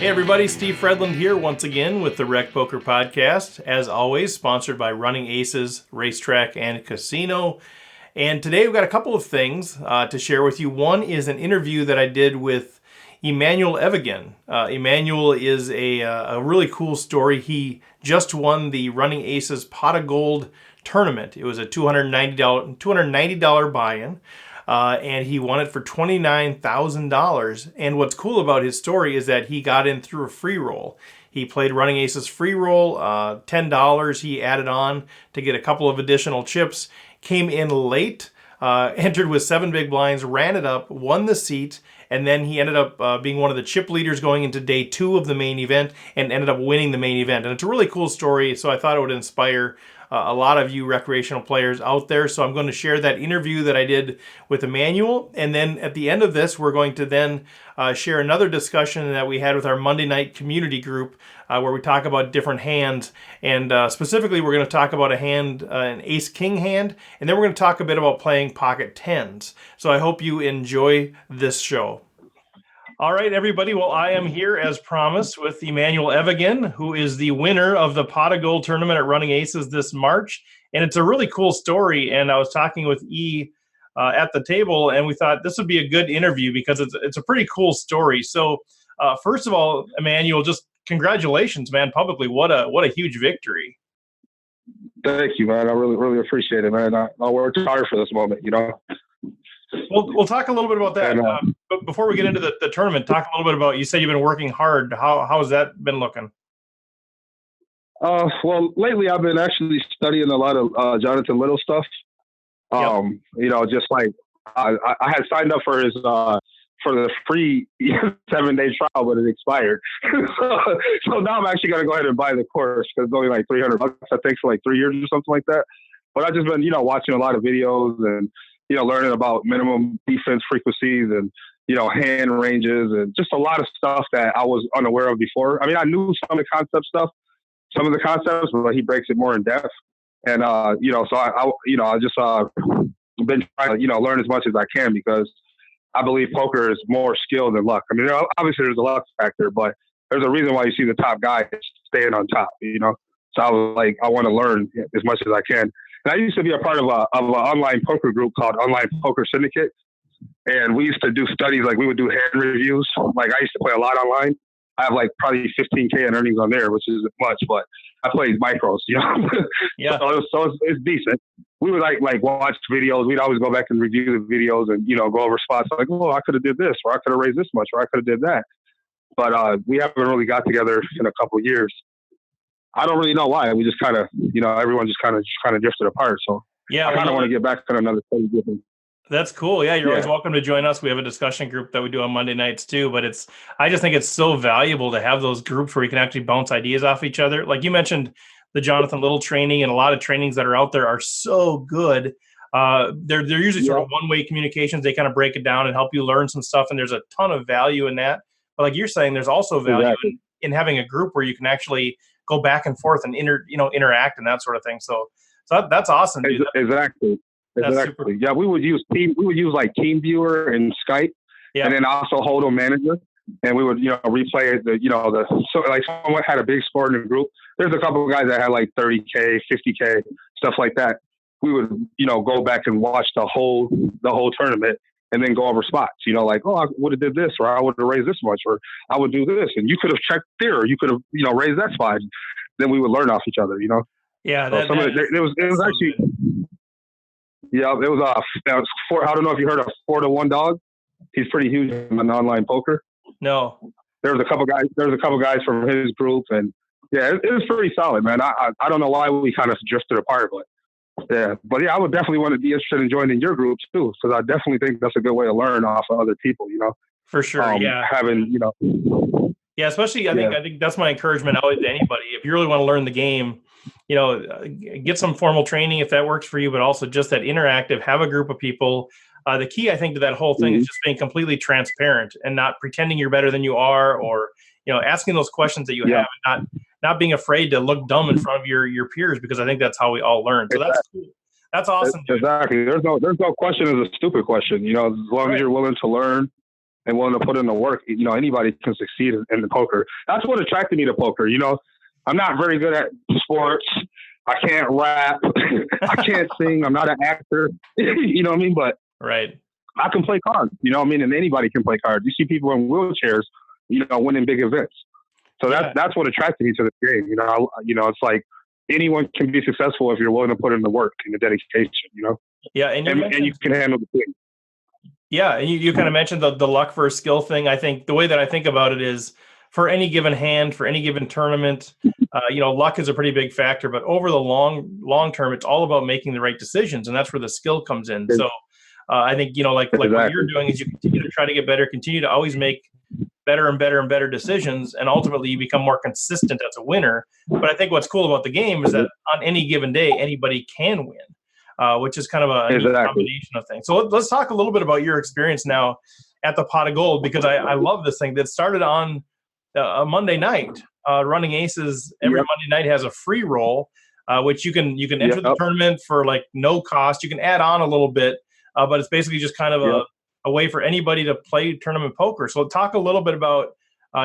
Hey everybody, Steve Fredland here once again with the Rec Poker Podcast. As always, sponsored by Running Aces, Racetrack, and Casino. And today we've got a couple of things to share with you. One is an interview that I did with Emanuel Evgen. Emanuel is a really cool story. He just won the Running Aces Pot of Gold tournament. It was a $290 buy-in. And he won it for $29,000. And what's cool about his story is that he got in through a free roll. He played Running Aces free roll, $10 he added on to get a couple of additional chips, came in late, entered with 7 big blinds, ran it up, won the seat, and then he ended up being one of the chip leaders going into day 2 of the main event and ended up winning the main event. And it's a really cool story, so I thought it would inspire a lot of you recreational players out there. So I'm going to share that interview that I did with Emanuel. And then at the end of this, we're going to then share another discussion that we had with our Monday night community group where we talk about different hands. And specifically, we're going to talk about a hand, an ace-king hand. And then we're going to talk a bit about playing pocket tens. So I hope you enjoy this show. All right, everybody. Well, I am here as promised with Emanuel Evgen, who is the winner of the Pot of Gold tournament at Running Aces this March. And it's a really cool story. And I was talking with E at the table, and we thought this would be a good interview because it's a pretty cool story. So first of all, Emanuel, just congratulations, man, publicly. What a huge victory. Thank you, man. I really appreciate it, man. I worked hard for this moment, you know. We'll talk a little bit about that. But before we get into the tournament, talk a little bit about, you said you've been working hard. How has that been looking? Well, lately I've been actually studying a lot of Jonathan Little stuff. Yep. You know, just like I had signed up for his for the free 7-day trial, but it expired. so now I'm actually going to go ahead and buy the course because it's only like $300, I think, for like 3 years or something like that. But I've just been, you know, watching a lot of videos and, you know, learning about minimum defense frequencies and, you know, hand ranges and just a lot of stuff that I was unaware of before. I mean, I knew some of the concepts, but he breaks it more in depth. And, you know, so I just been trying to, you know, learn as much as I can because I believe poker is more skill than luck. I mean, obviously there's a luck factor, but there's a reason why you see the top guys staying on top, you know? So I was like, I want to learn as much as I can. And I used to be a part of an online poker group called Online Poker Syndicate. And we used to do studies, like we would do hand reviews. Like I used to play a lot online. I have like probably 15K in earnings on there, which isn't much, but I played micros, you know? Yeah. so it's decent. We would like watch videos. We'd always go back and review the videos and, you know, go over spots like, oh, I could have did this, or I could have raised this much, or I could have did that. But we haven't really got together in a couple of years. I don't really know why. We just kind of, you know, everyone just kind of drifted apart. So yeah, I kind of want to get back on another thing. That's cool. Yeah, you're always welcome to join us. We have a discussion group that we do on Monday nights too. But I just think it's so valuable to have those groups where you can actually bounce ideas off each other. Like you mentioned, the Jonathan Little training and a lot of trainings that are out there are so good. They're usually sort of one-way communications. They kind of break it down and help you learn some stuff. And there's a ton of value in that. But like you're saying, there's also value in having a group where you can actually go back and forth and interact and that sort of thing. So that's awesome, dude. Exactly. Yeah, we would use like TeamViewer and Skype, and then also Hold'em Manager, and we would, you know, replay it. So like someone had a big score in the group. There's a couple of guys that had like 30K, 50K, stuff like that. We would, you know, go back and watch the whole tournament and then go over spots. You know, like, oh, I would have did this, or I would have raised this much, or I would do this, and you could have checked there, or you could have, you know, raised that spot. Then we would learn off each other. You know. Yeah. So it was actually. Good. Yeah, it was I don't know if you heard of 4-to-1 Dog. He's pretty huge in online poker. No. There was a couple guys from his group, and yeah, it was pretty solid, man. I don't know why we kind of drifted apart, but I would definitely want to be interested in joining your groups too, because I definitely think that's a good way to learn off of other people, you know. For sure, yeah. Having, you know. Yeah, especially I think that's my encouragement always to anybody. If you really want to learn the game, you know, get some formal training if that works for you, but also just that interactive, have a group of people. The key, I think, to that whole thing is just being completely transparent and not pretending you're better than you are, or, you know, asking those questions that you have, and not being afraid to look dumb in front of your peers, because I think that's how we all learn. So that's cool. That's awesome. Dude. Exactly. There's no question is a stupid question. You know, as long as you're willing to learn and willing to put in the work, anybody can succeed in the poker. That's what attracted me to poker. I'm not very good at sports. I can't rap. I can't sing. I'm not an actor. You know what I mean? But right. I can play cards. You know what I mean? And anybody can play cards. You see people in wheelchairs, winning big events. So that's what attracted me to the game. It's like anyone can be successful if you're willing to put in the work and the dedication. Yeah, and you can handle the thing. Yeah, and you kind of mentioned the luck versus skill thing. I think the way that I think about it is, for any given hand, for any given tournament, luck is a pretty big factor. But over the long term, it's all about making the right decisions, and that's where the skill comes in. So I think like what you're doing is you continue to try to get better, continue to always make better and better and better decisions, and ultimately you become more consistent as a winner. But I think what's cool about the game is that on any given day, anybody can win, which is kind of a neat combination of things. So let's talk a little bit about your experience now at the Pot of Gold, because I love this thing that started on a Monday night. Running Aces every Monday night has a free roll, which you can enter the tournament for like no cost. You can add on a little bit, but it's basically just kind of a way for anybody to play tournament poker. So talk a little bit about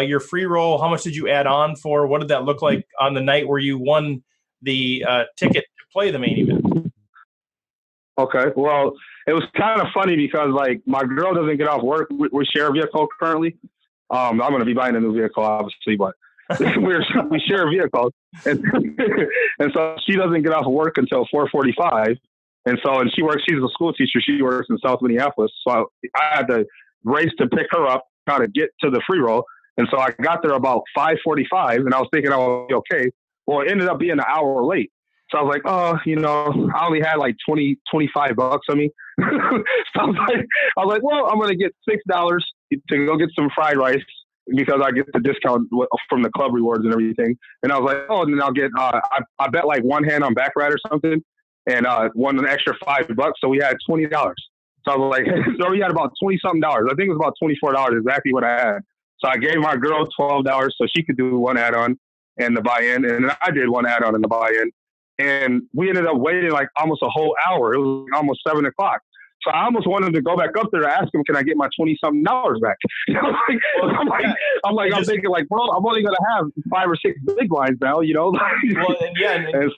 your free roll. How much did you add on for? What did that look like on the night where you won the ticket to play the main event? Okay, well, it was kind of funny because like my girl doesn't get off work. We share a vehicle currently. I'm going to be buying a new vehicle, obviously, but we share vehicles, and so she doesn't get off of work until 4:45, and she's a school teacher. She works in South Minneapolis, so I had to race to pick her up, try to get to the free roll, and so I got there about 5:45, and I was thinking I would be okay. Well, it ended up being an hour late. So I was like, I only had like $25 on me. So I was like, well, I'm going to get $6 to go get some fried rice because I get the discount from the club rewards and everything. And I was like, and then I'll get, I bet like one hand on baccarat or something and won an extra $5. So we had $20. So I was like, so we had about 20 something dollars. I think it was about $24 exactly what I had. So I gave my girl $12 so she could do one add-on and the buy-in. And then I did one add-on and the buy-in. And we ended up waiting like almost a whole hour. It was almost 7 o'clock. So I almost wanted to go back up there to ask him, can I get my $20-something back? I'm thinking like, well, I'm only going to have 5 or 6 big lines now, Well, and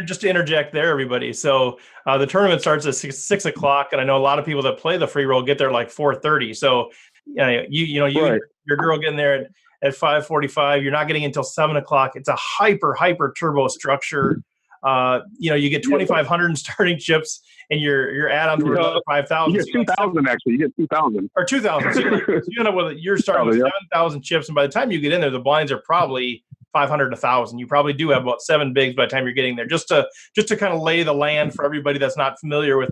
just to interject there, everybody. So the tournament starts at 6 o'clock, and I know a lot of people that play the free roll get there like 4:30. So your girl getting there at 5:45, you're not getting until 7 o'clock. It's a hyper turbo structure. You get 2,500 in starting chips, and your add-on to another 5,000. You get 2,000 actually. You get 2,000 or 2,000. So you end up with you're starting with 7,000 chips, and by the time you get in there, the blinds are probably 500 to 1,000. You probably do have about 7 bigs by the time you're getting there. Just to kind of lay the land for everybody that's not familiar with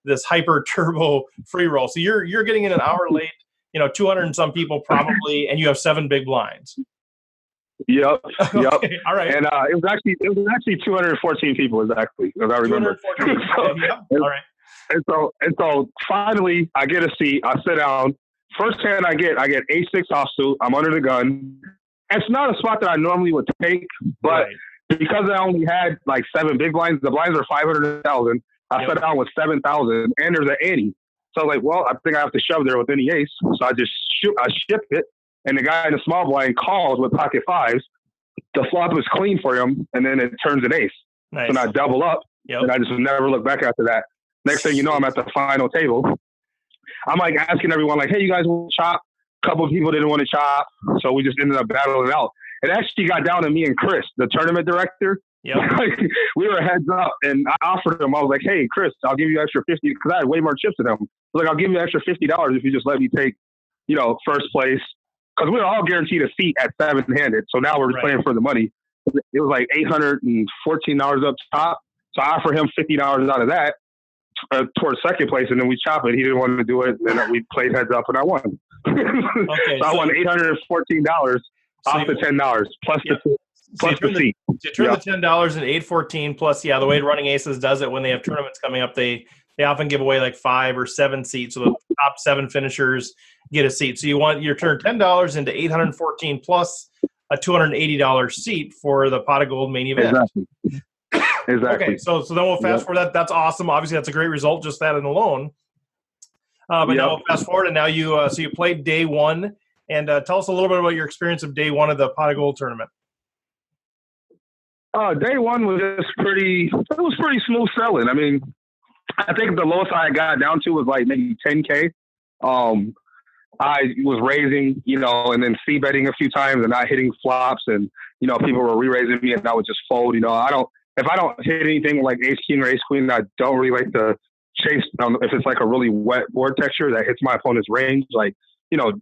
this hyper turbo free roll. So you're getting in an hour late. 200 and some people probably, and you have 7 big blinds. Yep. Okay, all right. And it was actually 214 people exactly, as I remember. 214. All right. And so finally I get a seat. I sit down. First hand I get A6 offsuit. I'm under the gun. It's not a spot that I normally would take, but because I only had like 7 big blinds, the blinds are 500,000. I sat down with 7,000, and there's an ante. So I was like, well, I think I have to shove there with any ace. So I just ship it. And the guy in the small blind calls with pocket 5s. The flop is clean for him, and then it turns an ace. Nice. So I double up, and I just never look back after that. Next thing you know, I'm at the final table. I'm like asking everyone, like, hey, you guys want to chop? A couple of people didn't want to chop, so we just ended up battling out. It actually got down to me and Chris, the tournament director. Yep. We were heads up, and I offered him. I was like, hey, Chris, I'll give you extra 50 because I had way more chips than him. I was like, I'll give you extra $50 if you just let me take, first place. Because we were all guaranteed a seat at 7-handed. So now we're playing for the money. It was like $814 up top. So I offered him $50 out of that towards second place, and then we chopped it. He didn't want to do it. And then we played heads up, and I won. Okay, so I won $814 off the $10 plus the seat. So you turn the $10 and $814 plus, the way Running Aces does it when they have tournaments coming up, they often give away like 5 or 7 seats. So the top 7 finishers get a seat. So you turn $10 into $814 plus a $280 seat for the Pot of Gold main event. Exactly. Okay, so then we'll fast forward that. That's awesome. Obviously, that's a great result, just that alone. But Yep. now fast forward, and now so you played day one, and tell us a little bit about your experience of day one of the Pot of Gold tournament. Day one was just pretty. It was pretty smooth selling. I mean, I think the lowest I got down to was like maybe 10K. I was raising, and then C betting a few times and not hitting flops, and people were re-raising me, and I would just fold. If I don't hit anything like ace king or ace queen, I don't really like to chase. If it's like a really wet board texture that hits my opponent's range, like 7,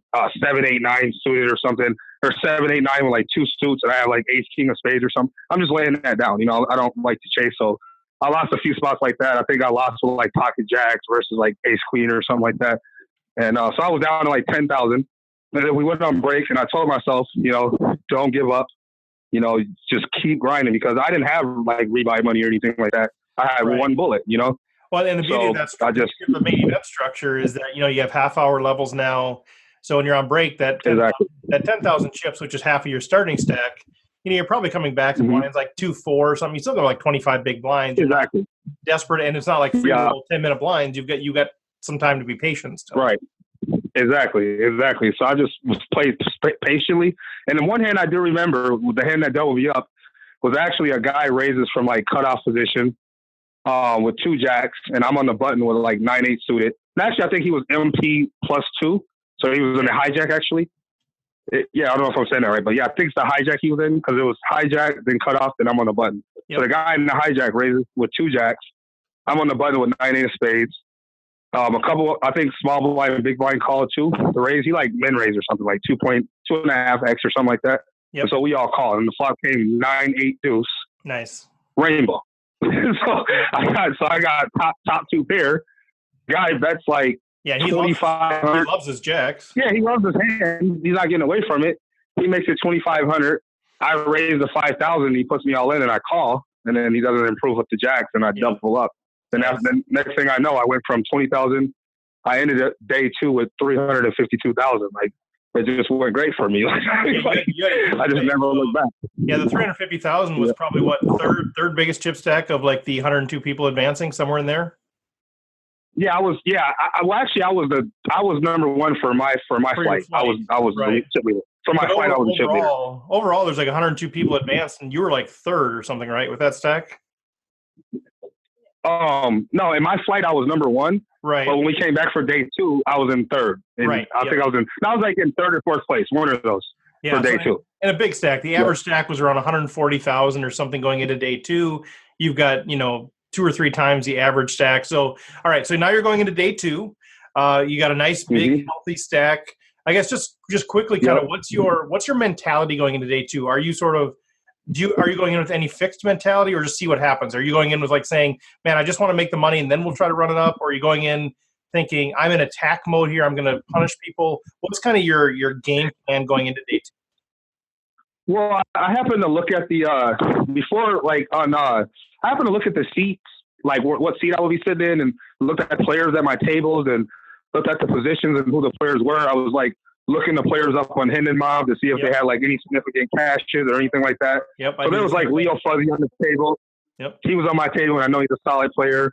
8, 9 suited or something, or 7, 8, 9 with like two suits, and I have like ace king of spades or something. I'm just laying that down. I don't like to chase, so I lost a few spots like that. I think I lost with like pocket jacks versus like ace queen or something like that. And so I was down to like 10,000. And then we went on break, and I told myself, don't give up. Just keep grinding, because I didn't have like rebuy money or anything like that. I had one bullet, Well, and the beauty of the main event structure is that, you have half-hour levels now. So when you're on break, that 10,000 chips, which is half of your starting stack, you're probably coming back to blinds like 2-4 or something. You still got like 25 big blinds. Exactly. Desperate, and it's not like free roll 10-minute blinds. You got some time to be patient still. Right. Exactly. So I just was played patiently. And in one hand, I do remember the hand that doubled me up was actually a guy raises from like cutoff position with 2 jacks, and I'm on the button with like 9-8 suited. And actually, I think he was MP +2, so he was in the hijack actually. I don't know if I'm saying that right, but I think it's the hijack he was in, because it was hijack, then cutoff, then I'm on the button. Yep. So the guy in the hijack raises with 2 jacks. I'm on the button with 9-8 of spades. A couple, I think, small blind and big blind call too. The raise, he like min raise or something like 2.5x or something like that. Yep. And so we all called, and the flop came 9-8 deuce. Nice. Rainbow. So I got top 2 pair. Guy bets like he 2,500. He loves his jacks. Yeah, he loves his hand. He's not getting away from it. He makes it 2,500. I raise the 5,000. He puts me all in, and I call, and then he doesn't improve with the jacks, and I double up. And the next thing I know, I went from 20,000. I ended up day 2 with 352,000. Like, it just went great for me. I just never looked back. Yeah, the 350,000 was probably what, third biggest chip stack of like the 102 people advancing, somewhere in there. Yeah, I was. Yeah, I was number 1 for my flight. I was right. chip leader. For my flight, I was a chip leader. Overall, there's like 102 people advanced, and you were like 3rd or something, right, with that stack? No, in my flight I was number 1. Right. But when we came back for day 2, I was in 3rd. And right. I think I was like in 3rd or 4th place, one of those for day 2. And a big stack. The average stack was around 140,000 or something going into day 2. You've got, 2 or 3 times the average stack. So, all right. So now you're going into day 2. You got a nice big healthy stack. I guess just quickly, kind of what's your mentality going into day 2? Are you sort of are you going in with any fixed mentality, or just see what happens? Are you going in with like saying, man, I just want to make the money and then we'll try to run it up? Or are you going in thinking, I'm in attack mode here, I'm going to punish people? What's kind of your game plan going into day 2? Well, I happen to look at the I happen to look at the seats, like what seat I will be sitting in, and looked at players at my tables and looked at the positions and who the players were. I was like looking the players up on Hindenmob to see if they had like any significant cashes or anything like that. Yep. So there was like Leo Fuzzy on the table. Yep. He was on my table, and I know he's a solid player.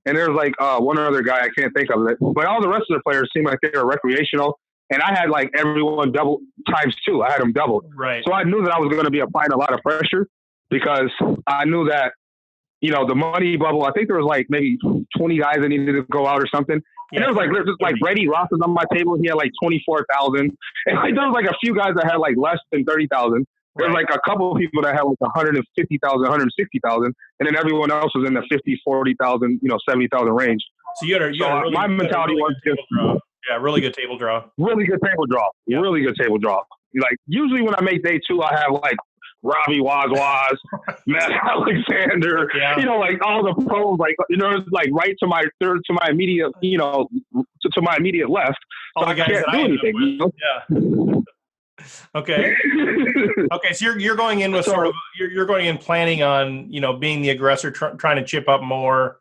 And there's like one other guy, I can't think of it. But all the rest of the players seemed like they were recreational. And I had like everyone double ×2. I had them doubled. Right. So I knew that I was going to be applying a lot of pressure, because I knew that, the money bubble, I think there was like maybe 20 guys that needed to go out or something. And it was like, just like Brady Ross was on my table. He had like 24,000. And like, there was like a few guys that had like less than 30,000. There was like a couple of people that had like 150,000, 160,000. And then everyone else was in the 50, 40,000, 70,000 range. So my mentality was just really good table draw. Really good table draw. Yep. Really good table draw. Like usually when I make day 2, I have like Robbie Waz, Matt Alexander, like all the pros, like, it's like right to my third, to my immediate, to my immediate left. All so I can't do anything. Yeah. Okay. Okay. So you're going in with you're going in planning on, being the aggressor, trying to chip up more.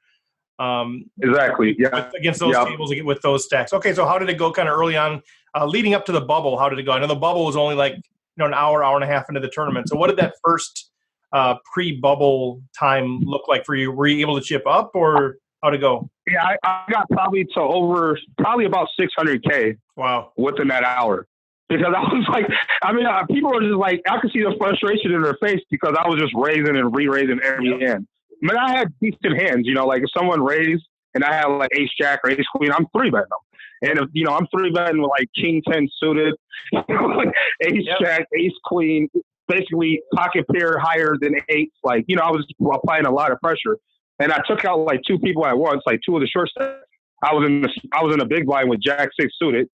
Exactly. Yeah. Against those tables, with those stacks. Okay. So how did it go kind of early on, leading up to the bubble? How did it go? I know the bubble was only like, an hour and a half into the tournament. So what did that first pre-bubble time look like for you? Were you able to chip up, or how'd it go? Yeah, I got probably about 600K. Wow. Within that hour. Because I was like, people were just like, I could see the frustration in their face because I was just raising and re-raising every hand. I mean, I had decent hands, like if someone raised and I had like ace jack or ace queen, I'm three betting them. And if, I'm three betting with like king 10 suited, like ace jack, ace queen, basically pocket pair higher than eights. Like, I was applying a lot of pressure. And I took out like two people at once, like two of the short stacks. I was in a big blind with jack six suited.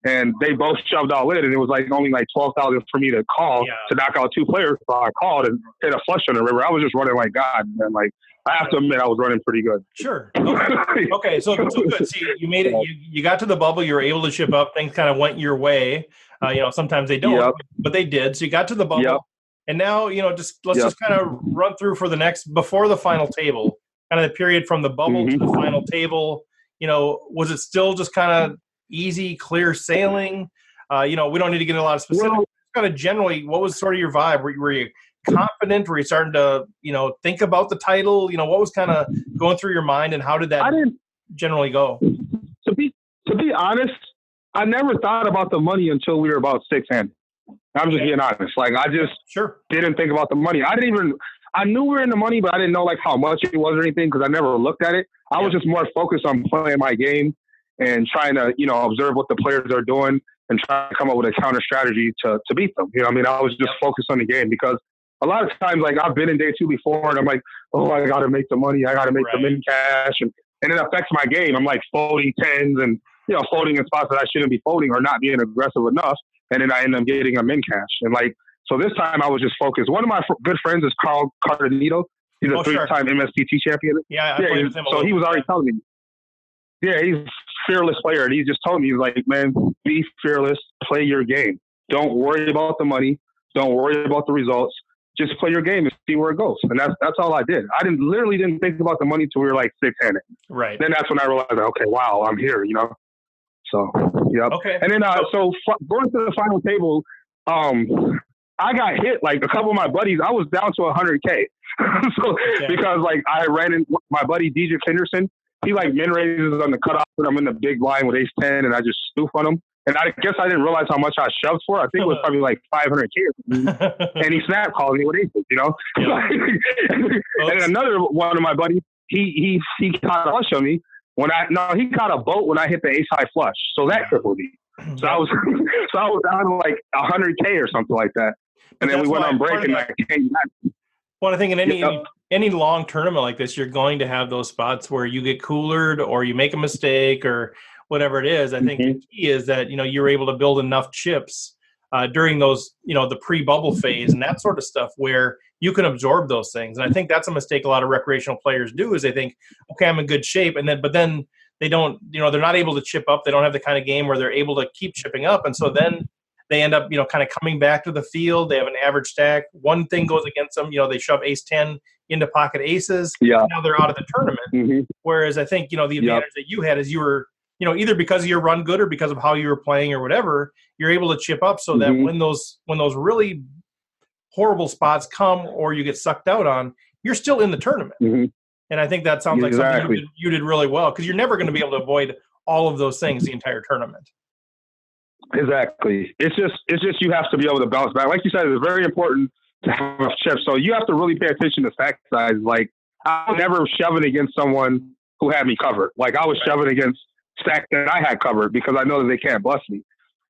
And they both shoved all in, and it was like only like 12,000 for me to call to knock out two players. So I called and hit a flush on the river. I was just running like God, man. Like I have to admit, I was running pretty good. Sure. Okay. So good. See, you made it. You got to the bubble. You were able to chip up. Things kind of went your way. Sometimes they don't, but they did. So you got to the bubble, and now let's just kind of run through for the next before the final table, kind of the period from the bubble to the final table. Was it still just kind of easy, clear sailing? We don't need to get into a lot of specifics. Well, kind of generally, what was sort of your vibe? Were you confident? Were you starting to, think about the title? What was kind of going through your mind, and how did that generally go? To be honest, I never thought about the money until we were about six handed. I'm just being honest. Like I just didn't think about the money. I knew we were in the money, but I didn't know like how much it was or anything because I never looked at it. I was just more focused on playing my game and trying to, observe what the players are doing and try to come up with a counter strategy to beat them. I was just focused on the game because a lot of times, like I've been in day two before and I'm like, oh, I got to make the money. I got to make the min cash. And it affects my game. I'm like folding tens and, folding in spots that I shouldn't be folding or not being aggressive enough. And then I end up getting a min cash. And like, so this time I was just focused. One of my good friends is Carl Cardenito. He's a three-time MSTT champion. Yeah, I played with him. So he was already telling me. Yeah, he's a fearless player. And he just told me, he's like, man, be fearless, play your game. Don't worry about the money. Don't worry about the results. Just play your game and see where it goes. And that's all I did. I literally didn't think about the money until we were like six-handed. Right. Then that's when I realized, okay, wow, I'm here, So, yep. Okay. And then, going to the final table, I got hit, like a couple of my buddies, I was down to 100K. Because like I ran in my buddy, DJ Henderson. He like min raises on the cutoff, and I'm in the big blind with ace 10, and I just stoof on him. And I guess I didn't realize how much I shoved for. I think it was probably like 500K. And he snap called me with aces, And then another one of my buddies, he caught a flush on me he caught a boat when I hit the ace high flush. So that crippled me. So I was down to like 100K or something like that. And then we went on break and I came back. Well, I think in any long tournament like this, you're going to have those spots where you get coolered or you make a mistake or whatever it is. I think the key is that, you're able to build enough chips during those, the pre-bubble phase and that sort of stuff where you can absorb those things. And I think that's a mistake a lot of recreational players do is they think, okay, I'm in good shape. But then they don't, they're not able to chip up. They don't have the kind of game where they're able to keep chipping up. And so then they end up, kind of coming back to the field. They have an average stack. One thing goes against them. They shove ace 10 into pocket aces. Yeah. Now they're out of the tournament. Whereas I think, the advantage that you had is you were, either because of your run good or because of how you were playing or whatever, you're able to chip up so that when those really horrible spots come or you get sucked out on, you're still in the tournament. And I think that sounds like something you did really well because you're never going to be able to avoid all of those things the entire tournament. Exactly. It's just you have to be able to bounce back. Like you said, it's very important to have enough chips. So you have to really pay attention to stack size. Like I was never shoving against someone who had me covered. Like I was shoving against stack that I had covered because I know that they can't bust me.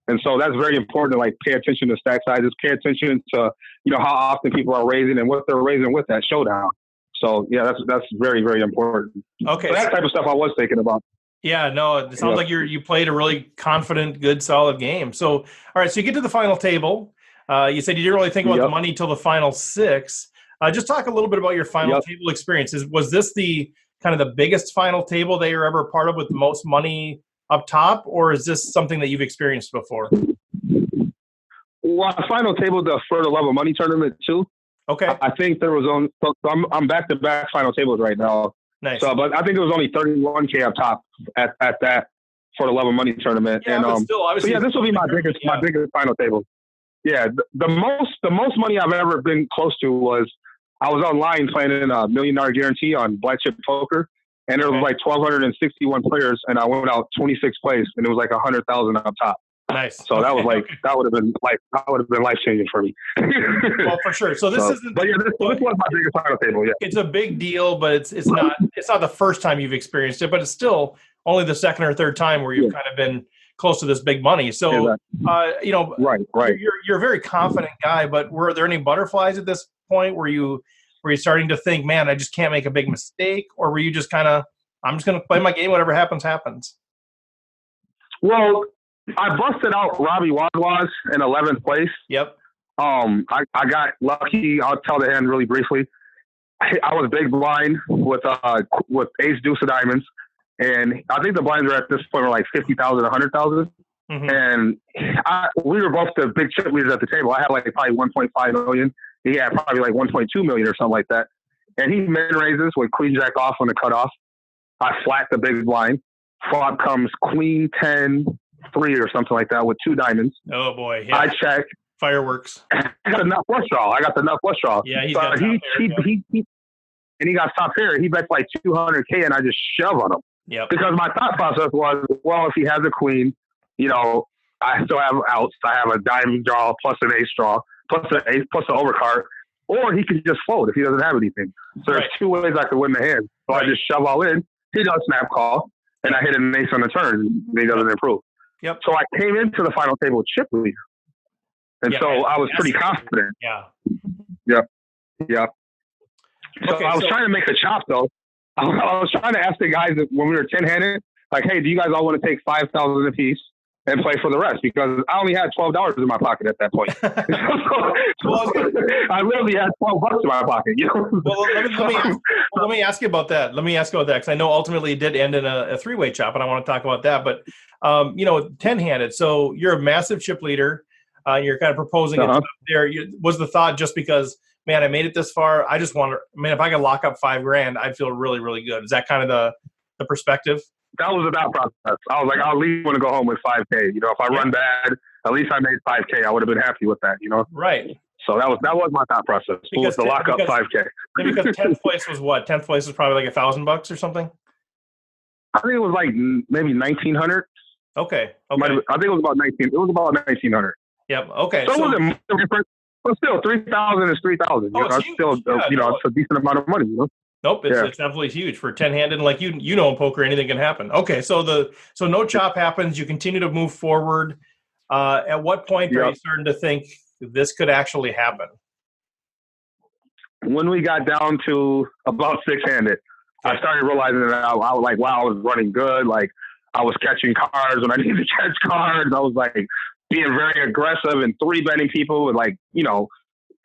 And so that's very important to like pay attention to stack sizes, pay attention to, how often people are raising and what they're raising with that showdown. So yeah, that's very, very important. Okay. So that type of stuff I was thinking about. Yeah, no, it sounds like you played a really confident, good, solid game. So, all right, so you get to the final table. You said you didn't really think about the money till the final six. Just talk a little bit about your final table experiences. Was this the kind of the biggest final table that you're ever a part of with the most money up top, or is this something that you've experienced before? Well, final table for the level money tournament too. Okay. I think there was I'm back to back final tables right now. Nice. So, but I think it was only 31K up top at that for the level money tournament. Yeah, but still, obviously, so yeah, this will be my biggest final table. Yeah, the most money I've ever been close to was I was online playing in a $1 million guarantee on Black Chip Poker, and there was like 1,261 players, and I went out 26th place, and it was like 100,000 up top. Nice. So that was like that would have been life changing for me. Well, for sure. So this isn't. But yeah, this was my biggest final table. Yeah, it's a big deal, but it's not the first time you've experienced it, but it's still only the second or third time where you've kind of been close to this big money. So, you know, right. You're a very confident guy, but were there any butterflies at this point? Were you starting to think, man, I just can't make a big mistake, or were you just kind of, I'm just going to play my game, whatever happens, happens? Well, I busted out Robbie Waz in 11th place. Yep. I got lucky. I'll tell the hand really briefly. I was big blind with ace deuce of diamonds, and I think the blinds were at this point were like 50,000, 100,000. Mm-hmm. And we were both the big chip leaders at the table. I had like probably 1.5 million. He had probably like 1.2 million or something like that. And he min raises with queen jack off on the cutoff. I flat the big blind. Flop comes queen 10 3 or something like that with 2 diamonds. Oh boy! Yeah. I check. Fireworks. I got the nut flush draw. Yeah, he's so got and he got top pair. He bets like 200K, and I just shove on him. Yep. Because my thought process was, well, if he has a queen, you know, I still have outs. I have a diamond draw plus an ace draw plus an ace plus an overcard, or he could just fold if he doesn't have anything. So there's 2 ways I could win the hand. So I just shove all in. He does snap call, and I hit an ace on the turn, and he doesn't improve. Yep. So I came into the final table with chip lead. And so I was pretty confident. Yeah. Yep. So Okay, I was trying to make a chop, though. I was trying to ask the guys when we were 10-handed, like, hey, do you guys all want to take 5,000 apiece and play for the rest? Because I only had $12 in my pocket at that point. I literally had $12 in my pocket. You know? Well, let me ask you about that. Because I know ultimately it did end in a 3-way chop, and I want to talk about that. But, you know, 10-handed. So you're a massive chip leader. You're kind of proposing it there. Was the thought just because, man, I made it this far? I just want to, if I could lock up $5,000, I'd feel really, really good. Is that kind of the perspective? That was the thought process. I was like, I'll at least want to go home with 5K. You know, if I run bad, at least I made 5K. I would have been happy with that, you know? Right. So that was my thought process. Was to lock up 5K. Because 10th place was what? 10th place was probably like $1,000 or something? I think it was like maybe 1,900. Okay. I think it was about 19. It was about 1,900. Yep. Okay. So it wasn't different, but still, 3,000 is 3,000. Oh, it's still, it's a decent amount of money. You know? Nope, it's definitely huge for 10-handed. And like you know, in poker, anything can happen. Okay, so no chop happens. You continue to move forward. At what point are you starting to think this could actually happen? When we got down to about 6-handed, I started realizing that I was like, wow, I was running good. Like I was catching cards when I needed to catch cards. I was like being very aggressive and 3-betting people with like, you know,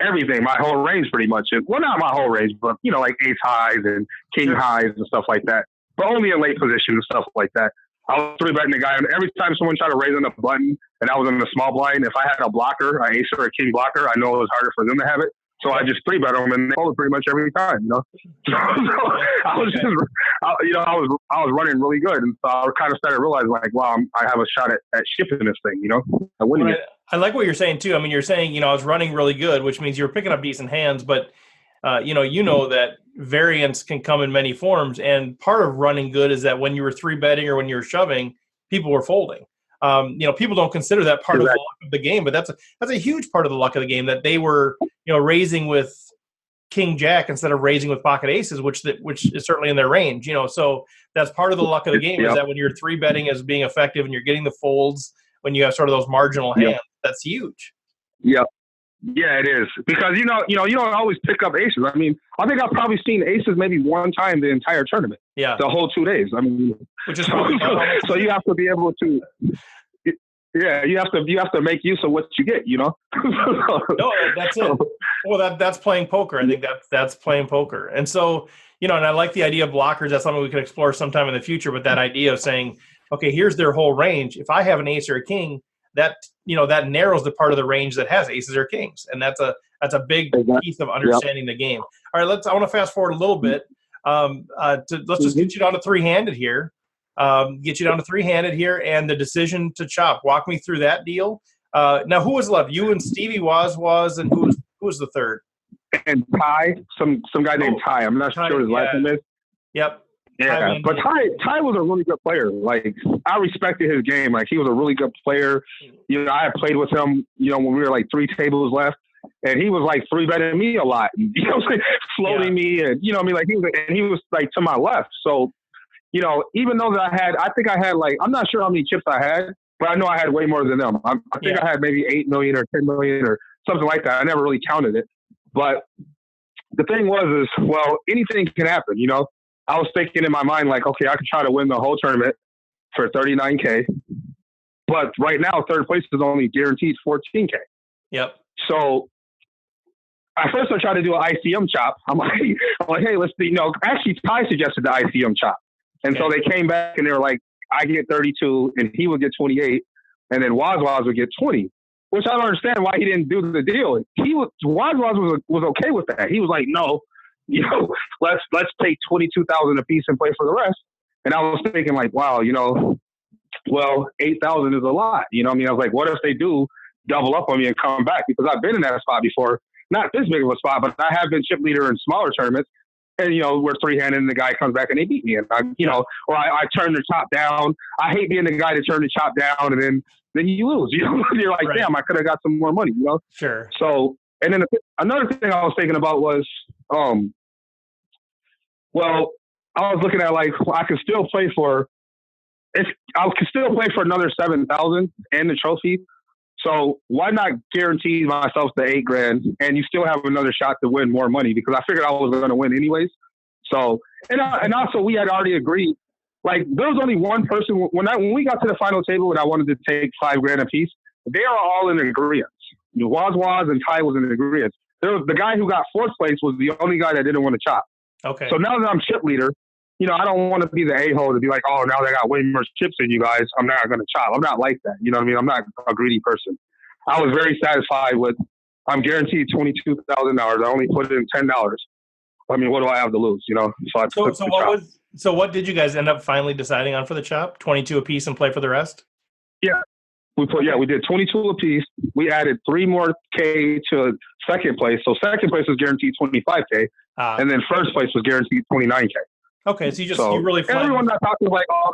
everything, my whole range pretty much. Well, not my whole range, but, you know, like ace highs and king highs and stuff like that. But only in late position and stuff like that. I was 3-betting the guy, and every time someone tried to raise on the button and I was in the small blind, if I had a blocker, an ace or a king blocker, I know it was harder for them to have it. So I just 3-bet them, and they folded pretty much every time, you know. So I was just, you know, I was running really good, and so I kind of started realizing, like, wow, I have a shot at shipping this thing, you know, at winning it. I like what you're saying too. I mean, you're saying, you know, I was running really good, which means you're picking up decent hands, but you know that variance can come in many forms, and part of running good is that when you were 3-betting or when you were shoving, people were folding. You know, people don't consider that part of the luck of the game, but that's a huge part of the luck of the game, that they were, you know, raising with king jack instead of raising with pocket aces, which is certainly in their range, you know. So that's part of the luck of the game is that when you're 3-betting as being effective and you're getting the folds when you have sort of those marginal hands, that's huge. Yeah, it is, because you know you don't always pick up aces. I mean, I think I've probably seen aces maybe one time the entire tournament. Yeah, the whole 2 days. I mean, which is so you have to be able to. Yeah, you have to make use of what you get, you know. No, that's it. Well, that's playing poker. I think that's playing poker. And so, you know, and I like the idea of blockers. That's something we could explore sometime in the future. But that idea of saying, okay, here's their whole range. If I have an ace or a king, that narrows the part of the range that has aces or kings, and that's a big piece of understanding the game. All right, I want to fast forward a little bit. Let's just get you down to 3-handed here. And the decision to chop. Walk me through that deal. Now, who was left? You and Stevie was, and who was the third? And Ty, some guy named Ty. I'm not sure his last name is. Yep. Yeah, but Ty was a really good player. Like, I respected his game. Like, he was a really good player. You know, I had played with him, you know, when we were like 3 tables left, and he was like 3-betting me a lot. You know what I'm saying? Floating me, and you know what I mean? Like, he was like to my left. So, you know, even though that I think I had like, I'm not sure how many chips I had, but I know I had way more than them. I think I had maybe 8 million or 10 million or something like that. I never really counted it. But the thing was, well, anything can happen, you know? I was thinking in my mind, like, okay, I could try to win the whole tournament for $39K. But right now, third place is only guaranteed $14K. Yep. So at first I tried to do an ICM chop. I'm like, hey, let's be, you know, actually Ty suggested the ICM chop. And so they came back and they were like, I get 32 and he would get 28. And then Waz would get 20, which I don't understand why he didn't do the deal. Waz was okay with that. He was like, no, you know, let's take 22,000 a piece and play for the rest. And I was thinking like, wow, you know, well, 8,000 is a lot. You know what I mean? I was like, what if they do double up on me and come back? Because I've been in that spot before, not this big of a spot, but I have been chip leader in smaller tournaments. And, you know, we're 3-handed and the guy comes back and they beat me. And I, you know, or I turn the chop down. I hate being the guy to turn the chop down and then you lose. You know, you're like, damn, I could have got some more money, you know? Sure. So, and then another thing I was thinking about was, well, I was looking at like, I could still play for another 7,000 and the trophy. So why not guarantee myself the $8,000 and you still have another shot to win more money? Because I figured I was going to win anyways. So, and also we had already agreed, like there was only one person when we got to the final table and I wanted to take $5,000 a piece, they are all in agreement. Waz and Ty was in agreement. The guy who got 4th place was the only guy that didn't want to chop. Okay. So now that I'm chip leader, you know, I don't want to be the a-hole to be like, oh, now they got way more chips than you guys. I'm not going to chop. I'm not like that. You know what I mean? I'm not a greedy person. I was very satisfied with, I'm guaranteed $22,000. I only put in $10. I mean, what do I have to lose? You know? So what did you guys end up finally deciding on for the chop? 22 a piece and play for the rest? Yeah. We did 22 a piece. We added 3 more K to second place. So second place was guaranteed 25K. And then first place was guaranteed 29K. Okay, so you really everyone that talks is like, oh,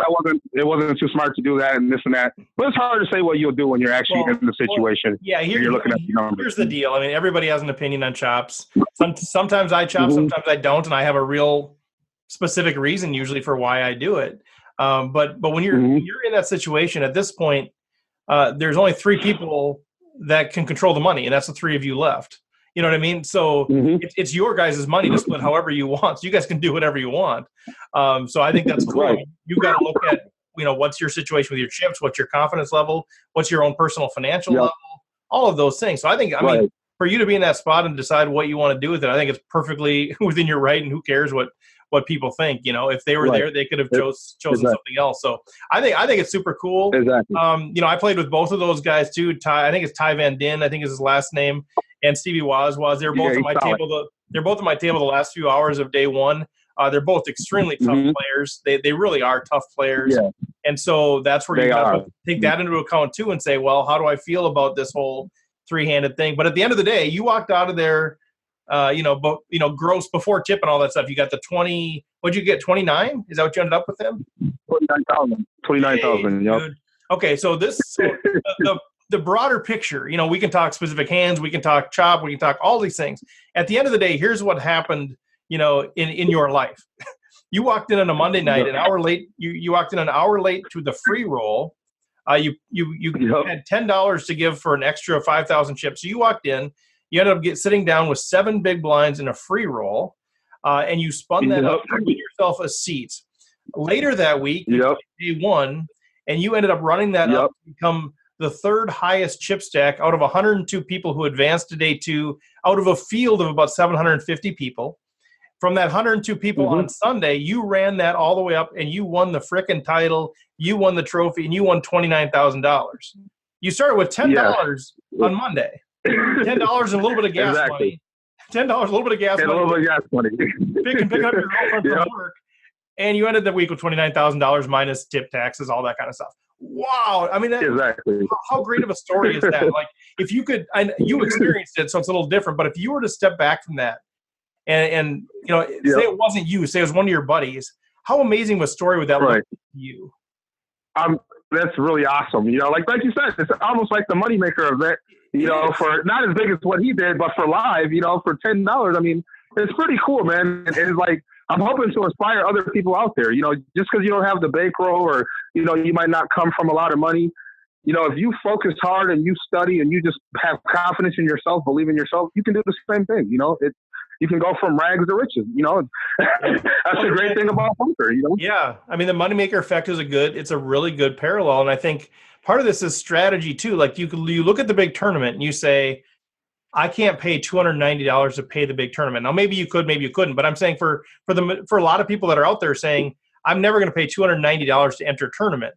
it wasn't too smart to do that and this and that. But it's hard to say what you'll do when you're actually in the situation. You're looking at the numbers. Here's the deal. I mean, everybody has an opinion on chops. Sometimes I chop, sometimes I don't, and I have a real specific reason usually for why I do it. But when you're in that situation at this point, there's only 3 people that can control the money, and that's the 3 of you left. You know what I mean? So it's your guys' money to split however you want. So you guys can do whatever you want. So I think that's cool. Right. You got to look at, you know, what's your situation with your chips, what's your confidence level, what's your own personal financial level, all of those things. So I mean, for you to be in that spot and decide what you want to do with it, I think it's perfectly within your right, and who cares what people think. You know, if they were there, they could have chosen something else. So I think it's super cool. Exactly. You know, I played with both of those guys too. Ty, I think it's Ty Van Din, I think is his last name, and Stevie Waz. They're both at my table. They're both at my table the last few hours of day one. They're both extremely tough players. They really are tough players. Yeah. And so that's where you got to take that into account too and say, well, how do I feel about this whole 3-handed thing? But at the end of the day, you walked out of there, gross before tip and all that stuff. You got the 20. What'd you get? 29? Is that what you ended up with them? 29,000. 29,000. Yep. Dude. Okay, so the broader picture, you know, we can talk specific hands, we can talk chop, we can talk all these things. At the end of the day, here's what happened, you know, in your life. You walked in on a Monday night, an hour late. You walked in an hour late to the free roll. You had $10 to give for an extra 5,000 chips. So you walked in. You ended up sitting down with 7 big blinds in a free roll, and you spun that up to win yourself a seat. Later that week, day one, and you ended up running that up to become the 3rd highest chip stack out of 102 people who advanced to day 2 out of a field of about 750 people. From that 102 people on Sunday, you ran that all the way up, and you won the frickin' title, you won the trophy, and you won $29,000. You started with $10 on Monday. $10 and a little bit of gas money. $10, a little bit of gas money. A little bit of gas money. Pick up your girlfriend from work, and you ended the week with $29,000 minus tip, taxes, all that kind of stuff. Wow! I mean, how great of a story is that? Like, if you could, you experienced it, so it's a little different. But if you were to step back from that, and you know, say it wasn't you, say it was one of your buddies, how amazing of a story would that look Right. to you? That's really awesome. Like you said, it's almost like the moneymaker event, for not as big as what he did, but for live, for $10. I mean, it's pretty cool, man. And it's like, I'm hoping to inspire other people out there, just because you don't have the bankroll or, you might not come from a lot of money. If you focus hard and you study and you just have confidence in yourself, believe in yourself, you can do the same thing. You can go from rags to riches. That's the great thing about poker. Yeah, I mean, the moneymaker effect is it's a really good parallel, and I think part of this is strategy too. Like you look at the big tournament and you say, I can't pay $290 to pay the big tournament. Now, maybe you could, maybe you couldn't, but I'm saying for a lot of people that are out there saying, I'm never going to pay $290 to enter a tournament.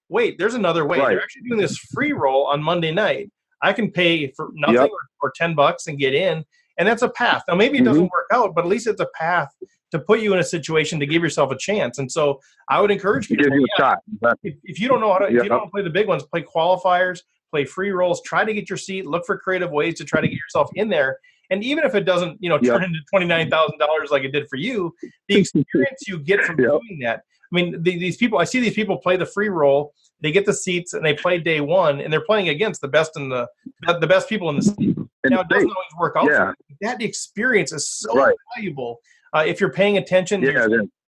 Wait, there's another way. Right. They're actually doing this free roll on Monday night. I can pay for nothing or $10 and get in, and that's a path. Now, maybe it doesn't work out, but at least it's a path to put you in a situation to give yourself a chance. And so I would encourage people. Give you a shot. If you don't know how to, if you don't want to play the big ones, play qualifiers, play free rolls, try to get your seat, look for creative ways to try to get yourself in there. And even if it doesn't, turn into $29,000 like it did for you, the experience you get from doing that. I mean, these people, I see these people play the free roll, they get the seats and they play day one, and they're playing against the best the best people in the state. Now, it doesn't always work out. Yeah. That experience is so valuable. If you're paying attention,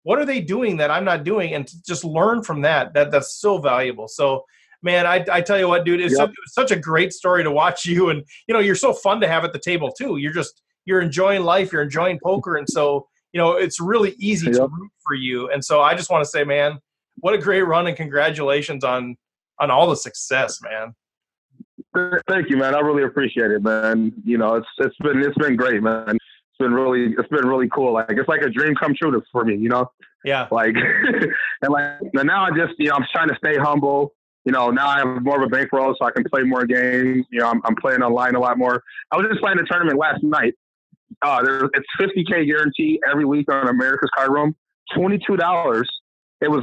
what are they doing that I'm not doing? And to just learn from that's so valuable. So, man, I tell you what, dude, it's such a great story to watch you. And, you're so fun to have at the table too. You're enjoying life. You're enjoying poker. And so, it's really easy to root for you. And so I just want to say, man, what a great run and congratulations on all the success, man. Thank you, man. I really appreciate it, man. It's been great, man. It's been really cool. Like, it's like a dream come true for me, Yeah. Like, and now I just, I'm trying to stay humble. Now I have more of a bankroll so I can play more games. I'm playing online a lot more. I was just playing a tournament last night. It's $50K guarantee every week on America's Card Room. $22. It was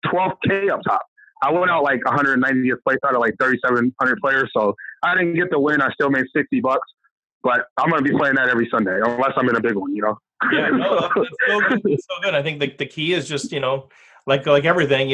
$12K up top. I went out like 190th place out of like 3,700 players, so I didn't get the win. I still made $60, but I'm going to be playing that every Sunday unless I'm in a big one. Yeah, no, that's so good. That's so good. I think the key is just like everything,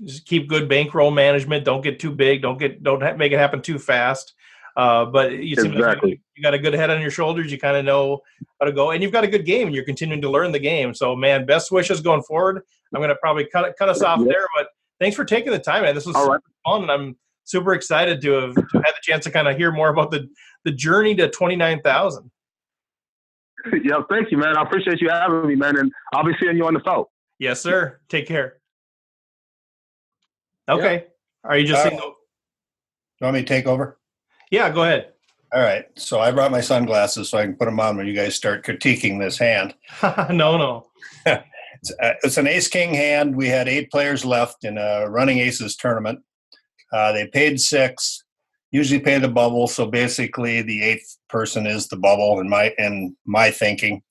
just keep good bankroll management. Don't get too big. Don't make it happen too fast. But you seem like you got a good head on your shoulders. You kind of know how to go, and you've got a good game, and you're continuing to learn the game. So, man, best wishes going forward. I'm going to probably cut us off there, but thanks for taking the time, man. This was super fun, and I'm super excited to have had the chance to kind of hear more about the journey to 29,000. Yeah, thank you, man. I appreciate you having me, man, and I'll be seeing you on the phone. Yes, sir. Take care. Okay. Yeah. Are you just saying? You want me to take over? Yeah, go ahead. All right. So I brought my sunglasses so I can put them on when you guys start critiquing this hand. No. It's an ace-king hand. We had 8 players left in a running aces tournament. They paid 6, usually pay the bubble. So basically the 8th person is the bubble in my thinking.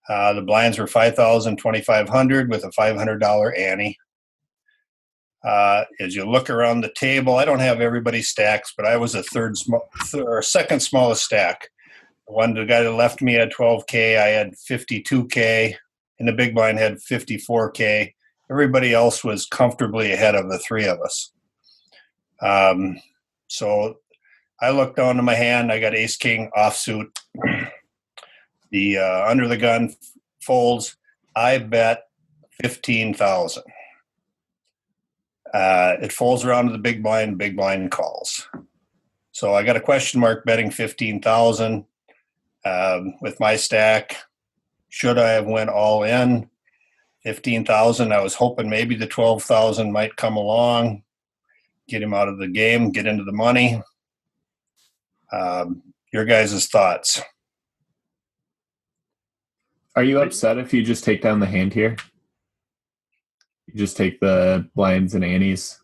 The blinds were 5,000, 2,500 with a $500 ante. As you look around the table, I don't have everybody's stacks, but I was a second smallest stack. The guy that left me had 12K. I had 52K, and the big blind had 54K. Everybody else was comfortably ahead of the 3 of us. So I looked down to my hand. I got ace king offsuit. The under the gun folds. I bet 15,000. It folds around to the big blind calls. So I got a question mark betting 15,000 with my stack. Should I have went all in? 15,000. I was hoping maybe the 12,000 might come along, get him out of the game, get into the money. Your guys' thoughts? Are you upset if you just take down the hand here? You just take the blinds and antes?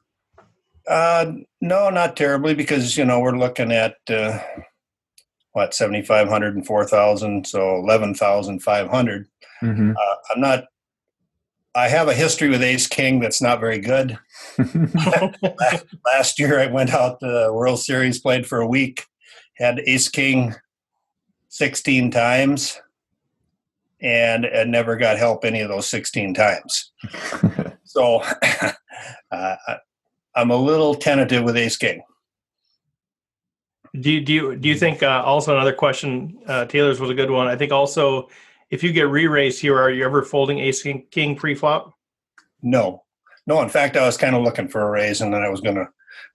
No, not terribly, because, we're looking at, 7,500 and 4,000, so 11,500. Mm-hmm. I have a history with ace king that's not very good. Last year I went out to the World Series, played for a week, had ace king 16 times. and never got help any of those 16 times. So I'm a little tentative with ace king. Do you think also another question, Taylor's was a good one. I think also if you get re-raised here, are you ever folding ace king pre-flop? No. In fact, I was kind of looking for a raise, and then I was going to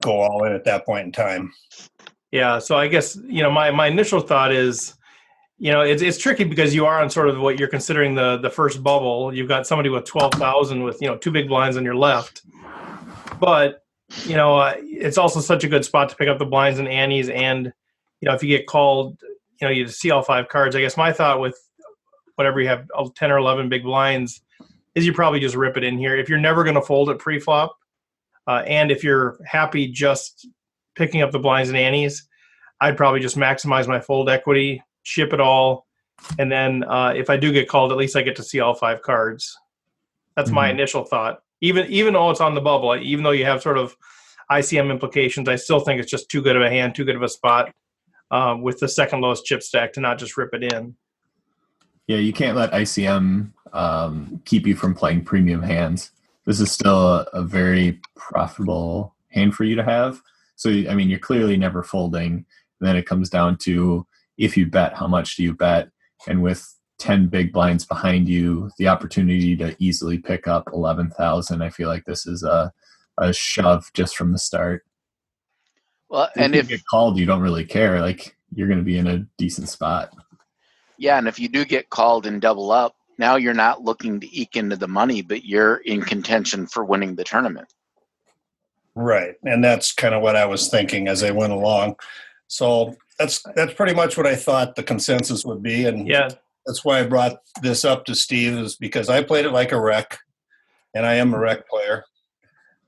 go all in at that point in time. Yeah. So I guess, my initial thought is, it's tricky because you are on sort of what you're considering the first bubble. You've got somebody with 12,000 with, two big blinds on your left. But, it's also such a good spot to pick up the blinds and antes. And, if you get called, you see all 5 cards. I guess my thought with whatever you have 10 or 11 big blinds is you probably just rip it in here. If you're never going to fold it pre-flop, and if you're happy just picking up the blinds and antes, I'd probably just maximize my fold equity, ship it all, and then if I do get called, at least I get to see all 5 cards. That's my initial thought. Even though it's on the bubble, even though you have sort of ICM implications, I still think it's just too good of a hand, too good of a spot with the second lowest chip stack to not just rip it in. Yeah, you can't let ICM keep you from playing premium hands. This is still a very profitable hand for you to have. So, I mean, you're clearly never folding. Then it comes down to, if you bet, how much do you bet? And with 10 big blinds behind you, the opportunity to easily pick up 11,000, I feel like this is a shove just from the start. Well, and if you get called, you don't really care. Like, you're going to be in a decent spot. Yeah, and if you do get called and double up, now you're not looking to eke into the money, but you're in contention for winning the tournament. Right, and that's kind of what I was thinking as I went along. So that's pretty much what I thought the consensus would be, and that's why I brought this up to Steve, is because I played it like a rec, and I am a rec player.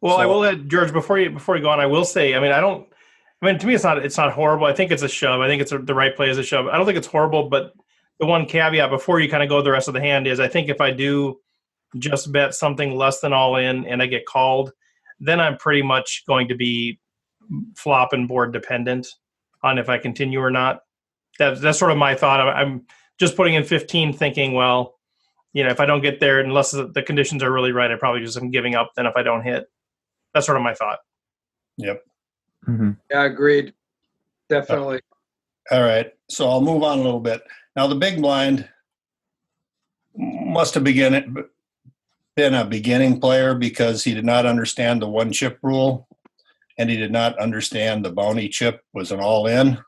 Well, so, I will add, George, before you go on, I will say, to me, it's not horrible. I think it's a shove. I think it's the right play as a shove. I don't think it's horrible, but the one caveat before you kind of go the rest of the hand is, I think if I do just bet something less than all in and I get called, then I'm pretty much going to be flop and board dependent on if I continue or not. That's sort of my thought. I'm just putting in 15 thinking, well, if I don't get there, unless the conditions are really right, I probably just am giving up then if I don't hit. That's sort of my thought. Yep. Mm-hmm. Yeah, agreed. Definitely. All right. So I'll move on a little bit. Now, the big blind must have been a beginning player, because he did not understand the one chip rule, and he did not understand the bounty chip was an all-in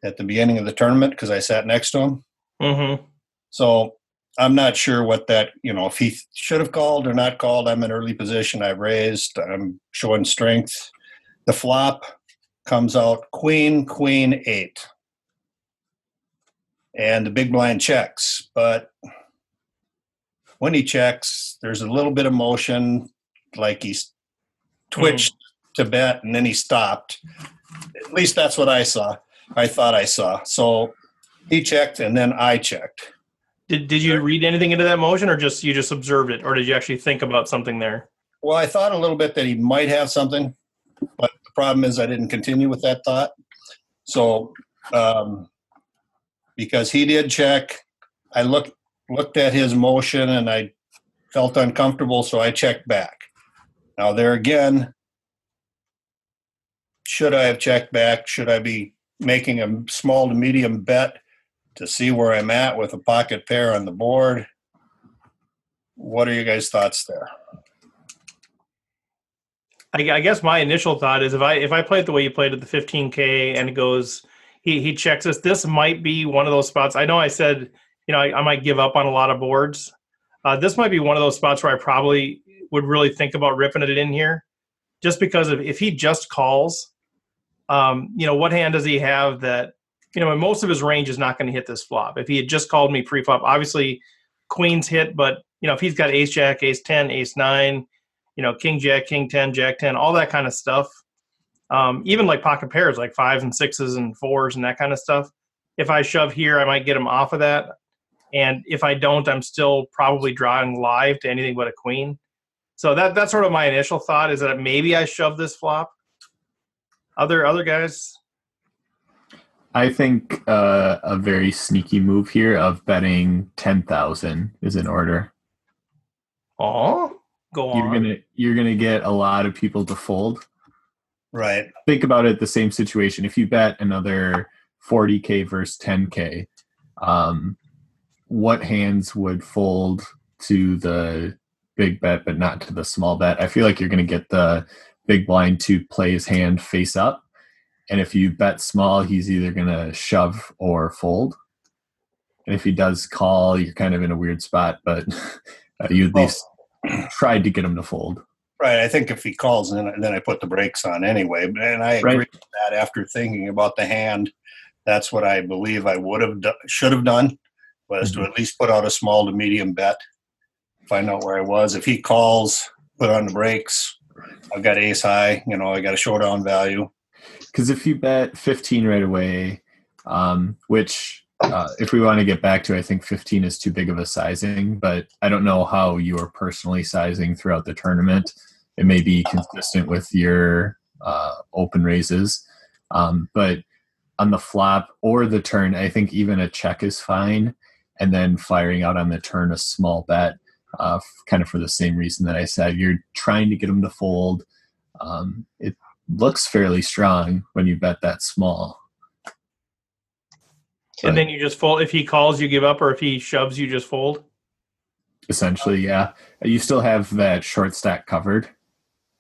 at the beginning of the tournament, because I sat next to him. Mm-hmm. So I'm not sure what that, if he should have called or not called. I'm in early position. I've raised. I'm showing strength. The flop comes out queen, 8. And the big blind checks. But when he checks, there's a little bit of motion, like he's twitched to bet, and then he stopped. At least that's what I saw. I thought I saw. So he checked, and then I checked. Did you read anything into that motion, or you just observed it, or did you actually think about something there? Well, I thought a little bit that he might have something, but the problem is I didn't continue with that thought. So because he did check, I looked at his motion and I felt uncomfortable, so I checked back. Now there again, should I have checked back? Should I be making a small to medium bet to see where I'm at with a pocket pair on the board? What are your guys' thoughts there? I guess my initial thought is if I play it the way you played at the 15K and it goes, he checks us, this might be one of those spots. I know I said, I might give up on a lot of boards. This might be one of those spots where I probably would really think about ripping it in here, just because if he just calls, what hand does he have that, most of his range is not going to hit this flop. If he had just called me pre-flop, obviously queens hit, but if he's got ace jack, ace 10, ace 9, king jack, king 10, jack 10, all that kind of stuff. Even like pocket pairs, like 5s and 6s and 4s and that kind of stuff. If I shove here, I might get him off of that. And if I don't, I'm still probably drawing live to anything but a queen. So that's sort of my initial thought, is that maybe I shove this flop. Other guys? I think a very sneaky move here of betting 10,000 is in order. Oh, go on. You're gonna get a lot of people to fold. Right. Think about it, the same situation. If you bet another 40K versus 10K, what hands would fold to the big bet but not to the small bet? I feel like you're going to get the big blind to play his hand face up. And if you bet small, he's either going to shove or fold. And if he does call, you're kind of in a weird spot, but you at least tried to get him to fold. Right. I think if he calls, then I put the brakes on anyway. And I agree with that after thinking about the hand. That's what I believe I should have done, was to at least put out a small to medium bet, find out where I was. If he calls, put on the brakes. I've got ace high, I got a showdown value. Because if you bet 15 right away, which if we want to get back to, I think 15 is too big of a sizing, but I don't know how you are personally sizing throughout the tournament. It may be consistent with your open raises, but on the flop or the turn, I think even a check is fine, and then firing out on the turn a small bet, kind of for the same reason that I said. You're trying to get them to fold. It looks fairly strong when you bet that small. And then you just fold. If he calls, you give up, or if he shoves, you just fold? Essentially, yeah. You still have that short stack covered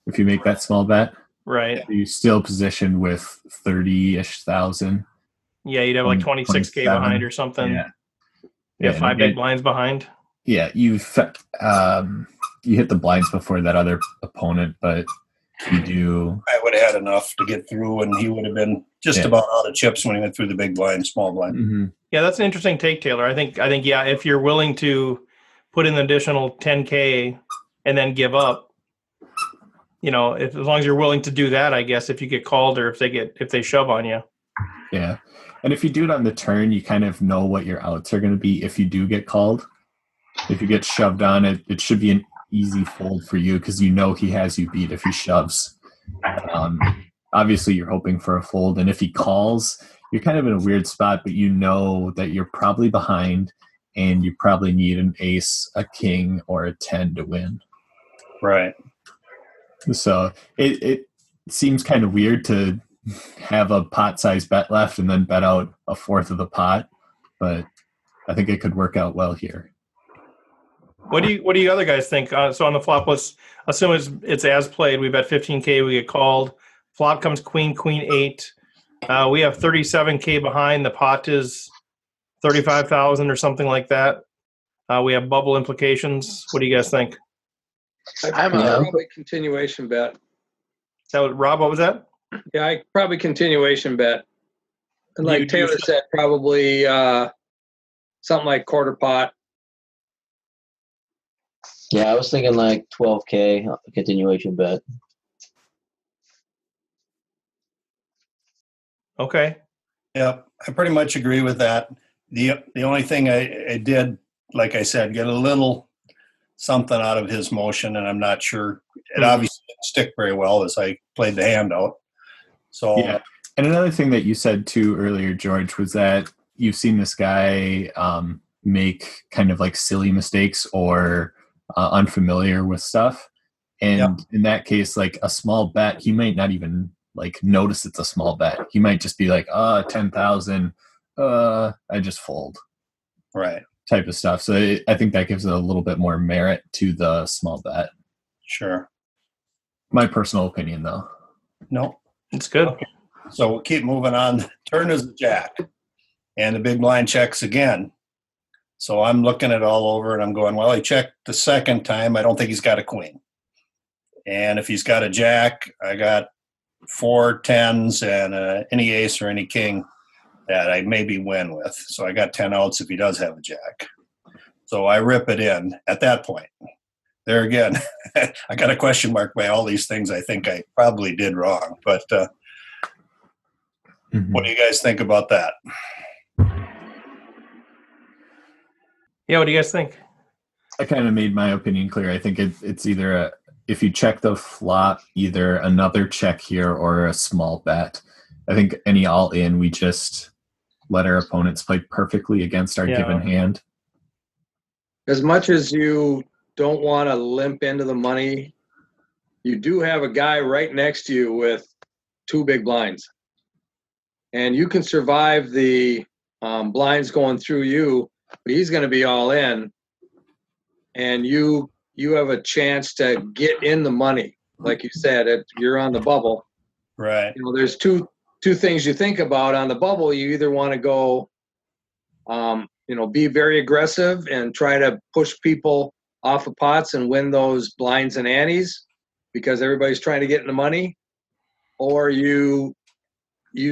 if you make that small bet. Right. You still positioned with 30-ish thousand. Yeah, you'd have like 26K behind or something. Yeah. You have 5 big blinds behind. Yeah, you hit the blinds before that other opponent, but you I would have had enough to get through, and he would have been just about out of chips when he went through the big blind, small blind. Mm-hmm. Yeah, that's an interesting take, Taylor. I think yeah, if you're willing to put in an additional 10K and then give up, as long as you're willing to do that, I guess, if you get called or if they shove on you. Yeah. And if you do it on the turn, you kind of know what your outs are going to be if you do get called. If you get shoved on, it should be an easy fold for you because he has you beat if he shoves. Obviously, you're hoping for a fold. And if he calls, you're kind of in a weird spot, but you know that you're probably behind and you probably need an ace, a king, or a 10 to win. Right. So it seems kind of weird to have a pot-sized bet left and then bet out a fourth of the pot, but I think it could work out well here. What do you other guys think? So on the flop, let's assume it's as played. We bet 15K, we get called. Flop comes queen, 8. We have 37K behind. The pot is 35,000 or something like that. We have bubble implications. What do you guys think? Probably continuation bet. Rob, what was that? Yeah, I probably continuation bet. And like Taylor said, probably something like quarter pot. Yeah, I was thinking like 12K continuation bet. Okay. Yeah, I pretty much agree with that. The only thing I did, like I said, get a little something out of his motion, and I'm not sure. It obviously didn't stick very well as I played the hand out. So yeah. And another thing that you said too earlier, George, was that you've seen this guy make kind of like silly mistakes or unfamiliar with stuff. And in that case, like a small bet, he might not even like notice it's a small bet. He might just be like, 10,000, I just fold. Right. Type of stuff. So I think that gives it a little bit more merit to the small bet. Sure. My personal opinion, though. No. It's good. Okay. So we'll keep moving on. Turn is the jack. And the big blind checks again. So I'm looking it all over and I'm going, well, he checked the second time. I don't think he's got a queen. And if he's got a jack, I got 4 10s and any ace or any king that I maybe win with. So I got 10 outs if he does have a jack. So I rip it in at that point. There again, I got a question mark by all these things I think I probably did wrong. But what do you guys think about that? Yeah, what do you guys think? I kind of made my opinion clear. I think it's either if you check the flop, either another check here or a small bet. I think any all in, we just let our opponents play perfectly against our given hand. As much as you don't want to limp into the money, you do have a guy right next to you with 2 big blinds. And you can survive the blinds going through you, but he's going to be all in. And you have a chance to get in the money. Like you said, you're on the bubble. Right. You know, there's two things you think about on the bubble. You either want to go, be very aggressive and try to push people off of pots and win those blinds and antes because everybody's trying to get in the money, or you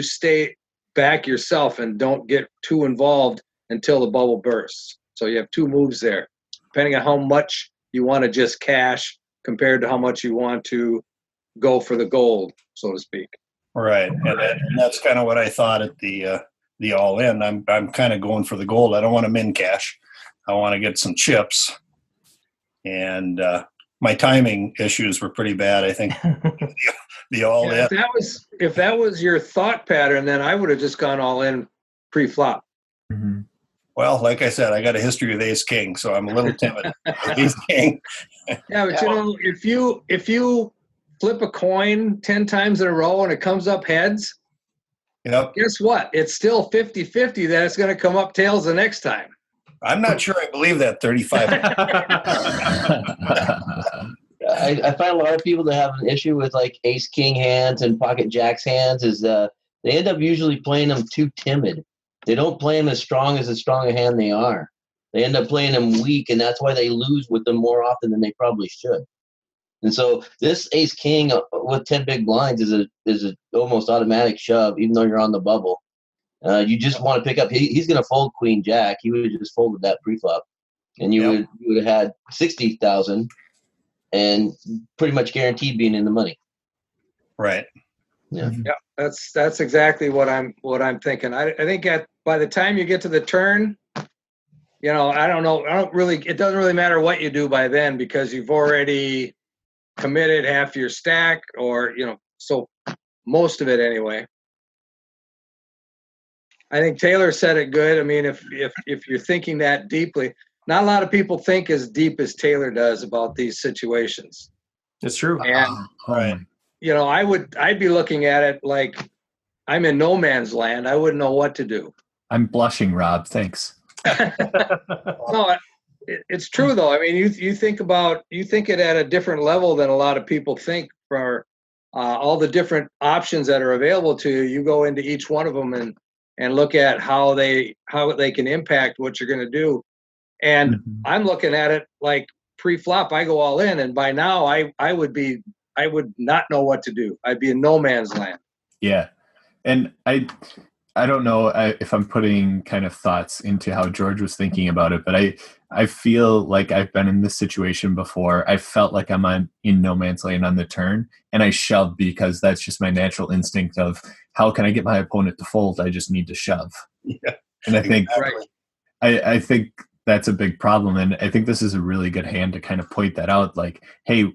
stay back yourself and don't get too involved until the bubble bursts. So you have 2 moves there, depending on how much you want to just cash compared to how much you want to go for the gold, so to speak. Right, and that's kind of what I thought at the all-in. I'm kind of going for the gold. I don't want to min cash. I want to get some chips. And my timing issues were pretty bad, I think. the all-in. Yeah, if that was your thought pattern, then I would have just gone all in pre-flop. Mm-hmm. Well, like I said, I got a history with ace king, so I'm a little timid. Ace king. Yeah, but if you flip a coin 10 times in a row and it comes up heads, Yep. Guess what? It's still 50-50 that it's going to come up tails the next time. I'm not sure I believe that 35. I find a lot of people that have an issue with like ace king hands and pocket jacks hands is they end up usually playing them too timid. They don't play them as strong as a hand they are. They end up playing them weak, and that's why they lose with them more often than they probably should. And so this ace king with 10 big blinds is a almost automatic shove, even though you're on the bubble. You just want to pick up. He's going to fold queen jack. He would have just folded that preflop, and you would have had 60,000, and pretty much guaranteed being in the money. Right. Yeah. That's exactly what I'm thinking. I think by the time you get to the turn, I don't know. It doesn't really matter what you do by then because you've already committed half your stack, or so most of it anyway. I think Taylor said it good. I mean, if you're thinking that deeply, not a lot of people think as deep as Taylor does about these situations. It's true. And Right. I'd be looking at it like I'm in no man's land. I wouldn't know what to do. I'm blushing, Rob. Thanks. No, it's true though. I mean, you think it at a different level than a lot of people think. For all the different options that are available to you, you go into each one of them and look at how they can impact what you're going to do. And I'm looking at it like pre-flop, I go all in, and by now I would not know what to do. I'd be in no man's land. Yeah, and I don't know if I'm putting kind of thoughts into how George was thinking about it, but I feel like I've been in this situation before. I felt like I'm in no man's land on the turn, and I shoved because that's just my natural instinct of how can I get my opponent to fold? I just need to shove. Yeah, and I think exactly. I think that's a big problem, and I think this is a really good hand to kind of point that out. Like, hey,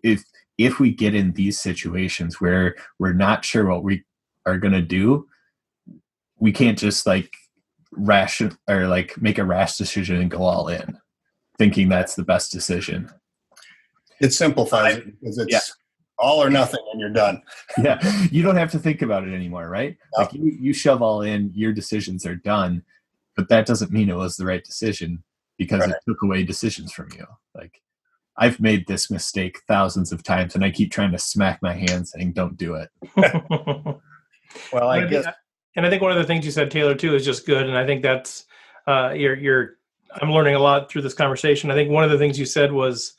if we get in these situations where we're not sure what we are going to do, we can't just like make a rash decision and go all in thinking that's the best decision. It simplifies it because it's all or nothing and you're done. Yeah. You don't have to think about it anymore, right? No. Like you shove all in, your decisions are done, but that doesn't mean it was the right decision because it took away decisions from you. Like, I've made this mistake thousands of times and I keep trying to smack my hand saying, don't do it. Well, I guess. And I think one of the things you said, Taylor, too, is just good. And I think that's I'm learning a lot through this conversation. I think one of the things you said was,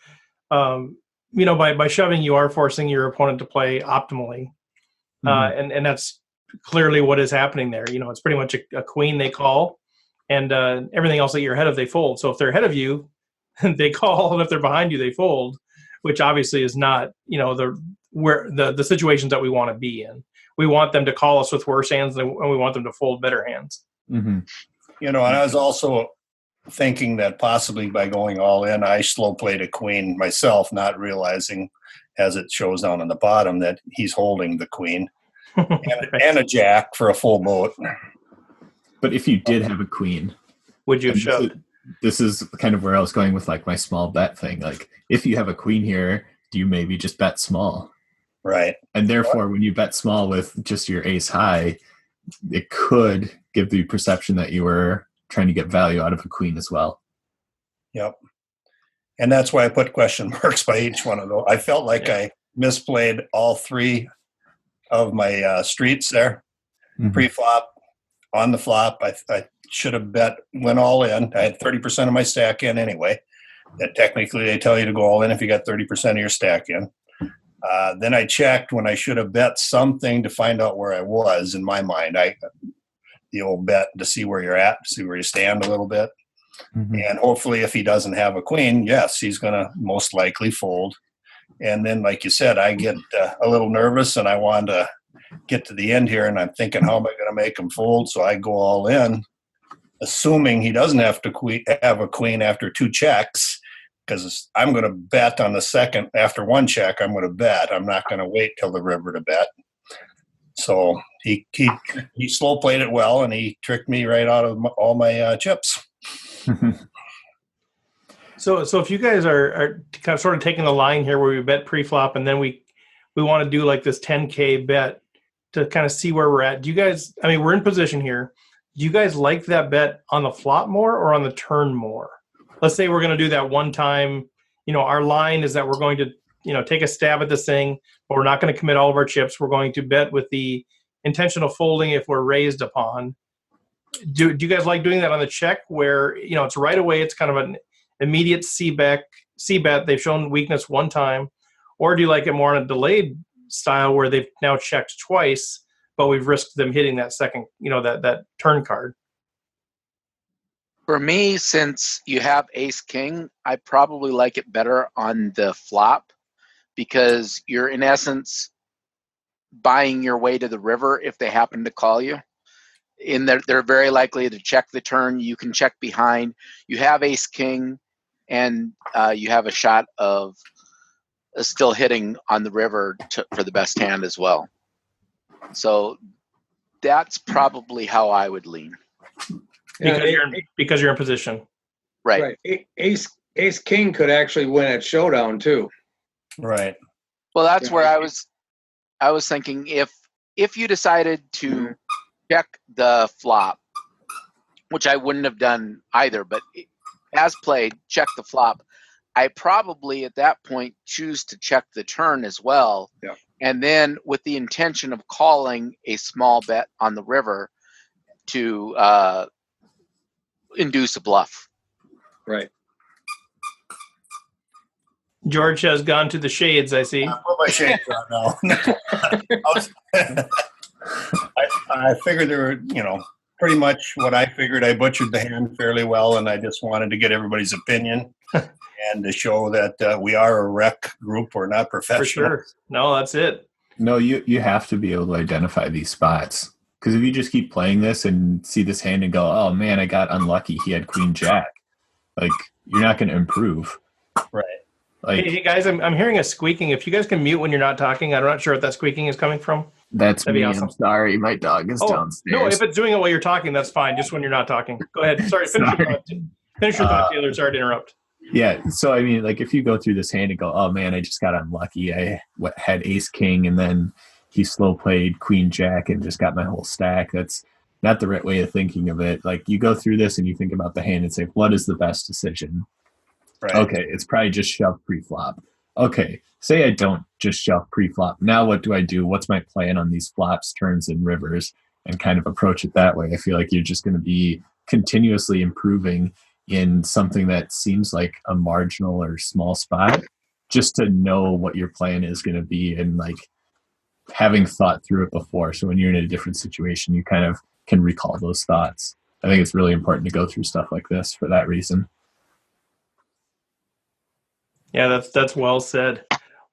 by shoving, you are forcing your opponent to play optimally. And that's clearly what is happening there. It's pretty much a queen they call, and everything else that you're ahead of, they fold. So if they're ahead of you, they call, and if they're behind you, they fold, which obviously is not, the situations that we want to be in. We want them to call us with worse hands, and we want them to fold better hands. Mm-hmm. And I was also thinking that possibly by going all in, I slow played a queen myself, not realizing, as it shows down on the bottom, that he's holding the queen and a jack for a full boat. But if you did have a queen, Would you have and shoved? this is kind of where I was going with like my small bet thing. Like, if you have a queen here, do you maybe just bet small? Right. And therefore, when you bet small with just your ace high, it could give the perception that you were trying to get value out of a queen as well. Yep. And that's why I put question marks by each one of those. I felt like I misplayed all three of my streets there. Mhm. Pre-flop, on the flop, I should have went all in. I had 30% of my stack in anyway. That technically they tell you to go all in if you got 30% of your stack in. Then I checked when I should have bet something to find out where I was in my mind. The old bet to see where you're at, see where you stand a little bit. Mhm. And hopefully if he doesn't have a queen, yes, he's going to most likely fold. And then, like you said, I get a little nervous and I want to get to the end here. And I'm thinking, how am I going to make him fold? So I go all in, assuming he doesn't have to have a queen after 2 checks, because I'm going to bet on the second. After 1 check, I'm going to bet. I'm not going to wait till the river to bet. So he slow played it well, and he tricked me right out of all my chips. So if you guys are kind of sort of taking the line here where we bet pre-flop and then we want to do like this 10K bet to kind of see where we're at. Do you guys, I mean, we're in position here. Do you guys like that bet on the flop more or on the turn more? Let's say we're going to do that one time. Our line is that we're going to, take a stab at this thing, but we're not going to commit all of our chips. We're going to bet with the intention of folding if we're raised upon. Do you guys like doing that on the check where, it's right away, it's kind of an immediate C-bet. They've shown weakness one time. Or do you like it more on a delayed style where they've now checked twice, but we've risked them hitting that second, that turn card? For me, since you have ace king, I probably like it better on the flop because you're in essence buying your way to the river if they happen to call you. They're very likely to check the turn. You can check behind. You have ace king, and you have a shot of still hitting on the river for the best hand as well. So that's probably how I would lean. Because you're in position. Right. Ace king could actually win at showdown too. Right. Well, that's where I was thinking if you decided to check the flop, which I wouldn't have done either, but as played, check the flop, I probably at that point choose to check the turn as well. Yeah. And then with the intention of calling a small bet on the river to induce a bluff. Right. George has gone to the shades, I see. I put my shades on now. I figured there were, pretty much what I figured. I butchered the hand fairly well, and I just wanted to get everybody's opinion and to show that we are a rec group. We're not professional. For sure. No, that's it. No, you have to be able to identify these spots. Because if you just keep playing this and see this hand and go, oh man, I got unlucky, he had queen jack, like you're not going to improve. Right. Like, hey guys, I'm hearing a squeaking. If you guys can mute when you're not talking, I'm not sure what that squeaking is coming from. That's That'd be me. awesome. I'm sorry. My dog is downstairs. No, if it's doing it while you're talking, that's fine. Just when you're not talking. Go ahead. Sorry, finish your thought, Taylor. Sorry to interrupt. Yeah. So, I mean, like if you go through this hand and go, oh man, I just got unlucky. I had ace king and then he slow played queen jack and just got my whole stack. That's not the right way of thinking of it. Like you go through this and you think about the hand and say, what is the best decision? Right. Okay, it's probably just shove pre-flop. Okay, say I don't just shove pre-flop. Now what do I do? What's my plan on these flops, turns, and rivers? And kind of approach it that way. I feel like you're just going to be continuously improving in something that seems like a marginal or small spot, just to know what your plan is going to be and like having thought through it before. So when you're in a different situation, you kind of can recall those thoughts. I think it's really important to go through stuff like this for that reason. Yeah, that's well said.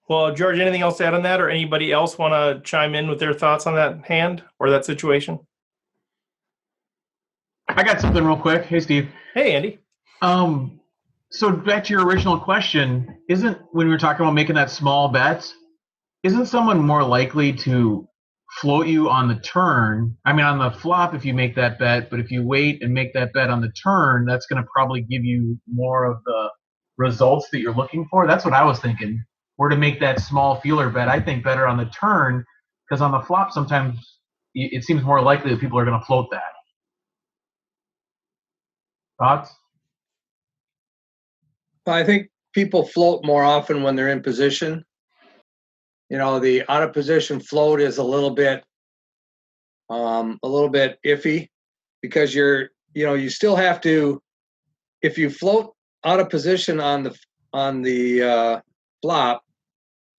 Well, George, anything else to add on that, or anybody else want to chime in with their thoughts on that hand or that situation? I got something real quick. Hey, Steve. Hey, Andy. So back to your original question, when we were talking about making that small bet, isn't someone more likely to float you on the turn. I mean, on the flop if you make that bet, but if you wait and make that bet on the turn, that's going to probably give you more of the results that you're looking for. That's what I was thinking. Or to make that small feeler bet, I think better on the turn, because on the flop sometimes it seems more likely that people are going to float that. Thoughts? I think people float more often when they're in position. You know, the out of position float is a little bit iffy, because you still have to, if you float out of position on the flop,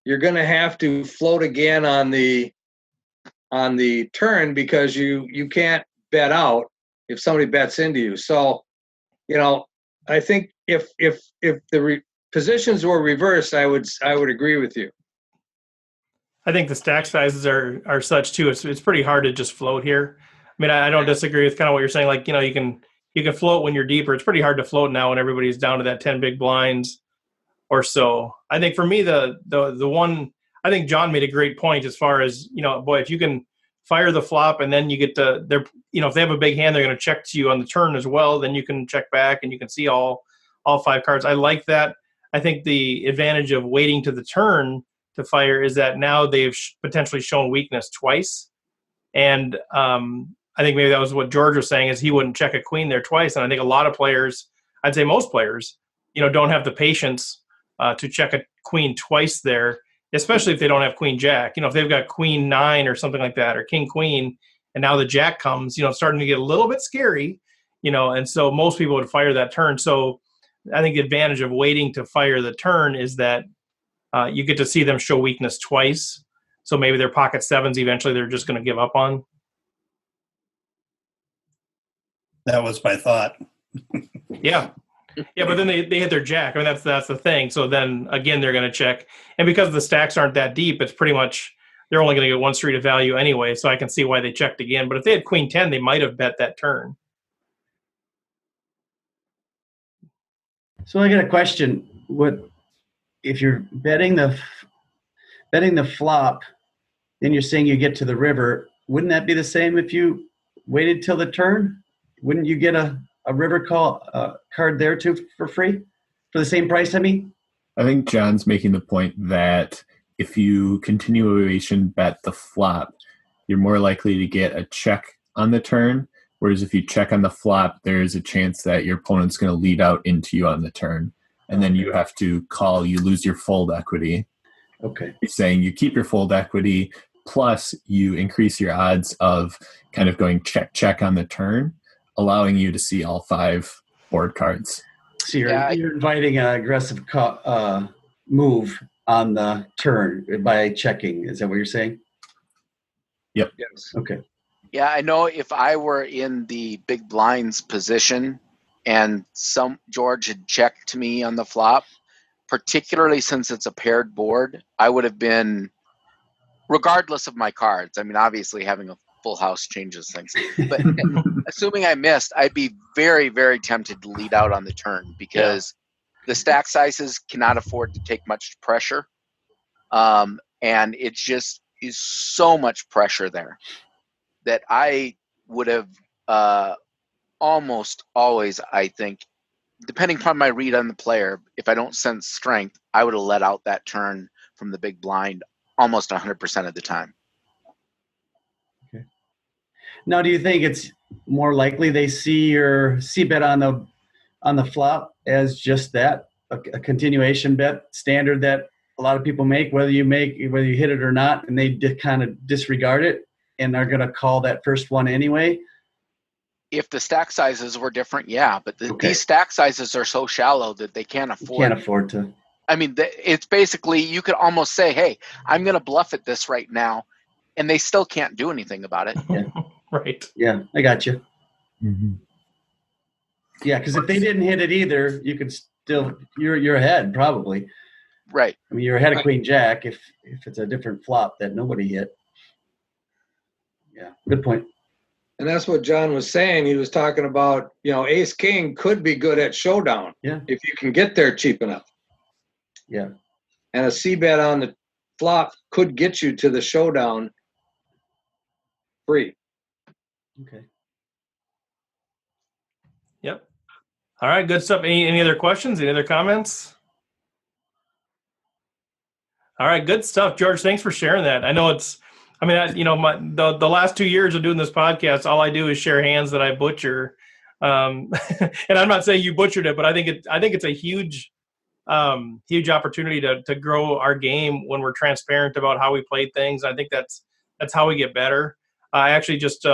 you're going to have to float again on the turn, because you can't bet out if somebody bets into you. So, I think if the positions were reversed, I would agree with you. I think the stack sizes are such too. It's pretty hard to just float here. I mean, I don't disagree with kind of what you're saying. Like, you can float when you're deeper. It's pretty hard to float now when everybody's down to that 10 big blinds or so. I think for me, the one, I think John made a great point as far as, boy, if you can fire the flop and then you get to their, if they have a big hand, they're going to check to you on the turn as well. Then you can check back and you can see all 5 cards. I like that. I think the advantage of waiting to the turn to fire is that now they've potentially shown weakness twice. And I think maybe that was what George was saying, is he wouldn't check a queen there twice. And I think a lot of players, I'd say most players, don't have the patience to check a queen twice there, especially if they don't have queen jack. If they've got queen 9 or something like that, or king queen, and now the jack comes, it's starting to get a little bit scary, and so most people would fire that turn. So I think the advantage of waiting to fire the turn is that you get to see them show weakness twice. So maybe their pocket sevens eventually they're just going to give up on. That was my thought. Yeah. Yeah, but then they hit their jack. I mean, that's the thing. So then, again, they're going to check. And because the stacks aren't that deep, it's pretty much they're only going to get one street of value anyway. So I can see why they checked again. But if they had queen 10, they might have bet that turn. So I got a question. What if you're betting the flop, then you're saying you get to the river? Wouldn't that be the same if you waited till the turn? Wouldn't you get a river card there too for free, for the same price? I mean, I think John's making the point that if you continuation bet the flop, you're more likely to get a check on the turn. Whereas if you check on the flop, there is a chance that your opponent's going to lead out into you on the turn. And then you have to call, you lose your fold equity. Okay. You're saying you keep your fold equity, plus you increase your odds of kind of going check on the turn, allowing you to see all 5 board cards. So you're inviting an aggressive move on the turn by checking. Is that what you're saying? Yep. Yes. Okay. Yeah, I know if I were in the big blinds position and George had checked me on the flop, particularly since it's a paired board, I would have been, regardless of my cards. I mean, obviously having a full house changes things, but assuming I missed, I'd be very, very tempted to lead out on the turn, because the stack sizes cannot afford to take much pressure. And it just is so much pressure there that I would have almost always, I think, depending upon my read on the player, if I don't sense strength, I would have let out that turn from the big blind almost 100% of the time. Okay. Now, do you think it's more likely they see your c-bet on the flop as just that, a continuation bet, standard that a lot of people make, whether you hit it or not, and they kind of disregard it and are going to call that first one anyway? If the stack sizes were different, yeah, but these stack sizes are so shallow that they can't afford to. I mean, it's basically, you could almost say, hey, I'm going to bluff at this right now, and they still can't do anything about it. Yeah. Right. Yeah, I got you. Mm-hmm. Yeah, because if they didn't hit it either, you could still, you're ahead probably. Right. I mean, you're ahead of queen jack if it's a different flop that nobody hit. Yeah, good point. And that's what John was saying. He was talking about, ace king could be good at showdown. Yeah. If you can get there cheap enough. Yeah. And a c-bet on the flop could get you to the showdown free. Okay. Yep. All right, good stuff. Any other questions? Any other comments? All right, good stuff, George. Thanks for sharing that. I know the last 2 years of doing this podcast, all I do is share hands that I butcher. And I'm not saying you butchered it, but I think it's a huge opportunity to grow our game when we're transparent about how we play things. I think that's how we get better. I actually just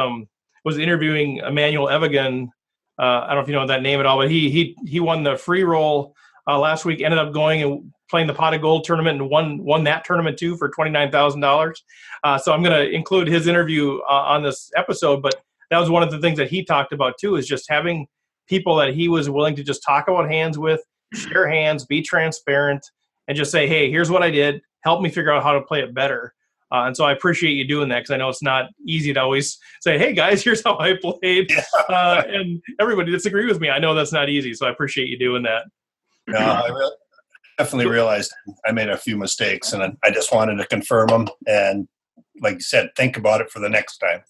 was interviewing Emanuel Evigan. I don't know if you know that name at all, but he won the free roll last week. Ended up going and playing the Pot of Gold tournament and won that tournament too for $29,000. So I'm going to include his interview on this episode. But that was one of the things that he talked about too, is just having people that he was willing to just talk about hands with, share hands, be transparent, and just say, hey, here's what I did. Help me figure out how to play it better. And so I appreciate you doing that, because I know it's not easy to always say, hey, guys, here's how I played. And everybody disagree with me. I know that's not easy, so I appreciate you doing that. No, I definitely realized I made a few mistakes, and I just wanted to confirm them. And like you said, think about it for the next time.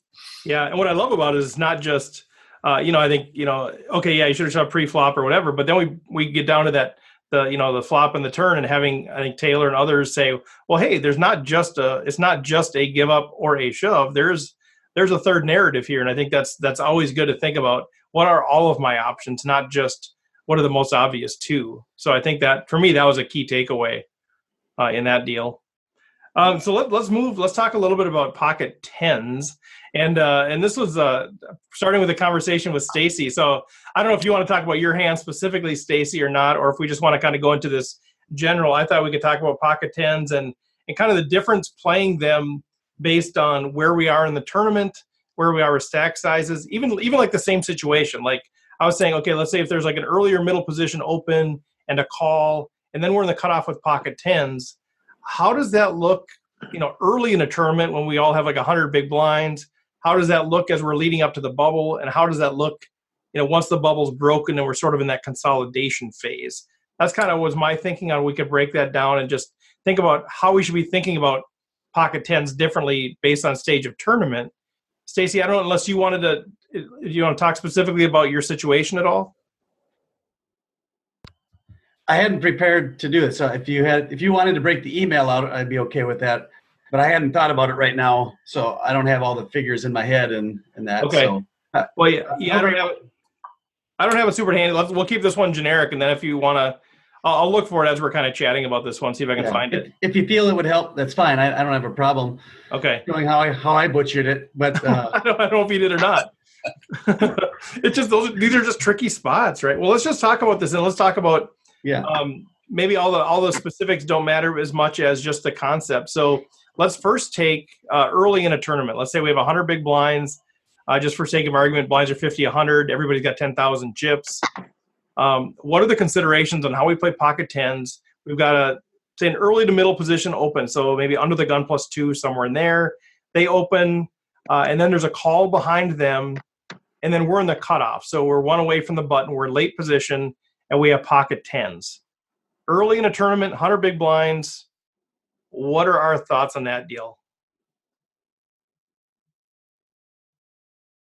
Yeah, and what I love about it is not just, I think, okay, yeah, you should have shot pre-flop or whatever, but then we get down to that, the flop and the turn, and having, I think, Taylor and others say, well, hey, it's not just a give up or a shove. There's a third narrative here, and I think that's always good to think about. What are all of my options, not just what are the most obvious two. So I think that, for me, that was a key takeaway in that deal. So let's talk a little bit about pocket tens. And this was starting with a conversation with Stacy. So I don't know if you want to talk about your hand specifically, Stacy, or not, or if we just want to kind of go into this general. I thought we could talk about pocket tens and kind of the difference playing them based on where we are in the tournament, where we are with stack sizes, even like the same situation. Like I was saying, okay, let's say if there's like an earlier middle position open and a call, and then we're in the cutoff with pocket tens. How does that look, early in a tournament when we all have like 100 big blinds? How does that look as we're leading up to the bubble? And how does that look, once the bubble's broken and we're sort of in that consolidation phase? That's kind of was my thinking on. We could break that down and just think about how we should be thinking about pocket tens differently based on stage of tournament. Stacy, I don't know, unless you wanted to, if you want to talk specifically about your situation at all? I hadn't prepared to do it. So if you wanted to break the email out, I'd be okay with that. But I hadn't thought about it right now, so I don't have all the figures in my head and that. Okay. So, well, yeah, I don't have a super handy. We'll keep this one generic, and then if you want to, I'll look for it as we're kind of chatting about this one, see if I can find it. If you feel it would help, that's fine. I don't have a problem. Okay. Showing how I butchered it, but I don't know if you did or not. It's just these are just tricky spots, right? Well, let's just talk about this, and let's talk about maybe all the specifics don't matter as much as just the concept. So let's first take early in a tournament. Let's say we have 100 big blinds. Just for sake of argument, blinds are 50, 100. Everybody's got 10,000 chips. What are the considerations on how we play pocket tens? We've got say an early to middle position open, so maybe under the gun +2, somewhere in there. They open, and then there's a call behind them, and then we're in the cutoff. So we're one away from the button. We're late position, and we have pocket tens. Early in a tournament, 100 big blinds. What are our thoughts on that deal?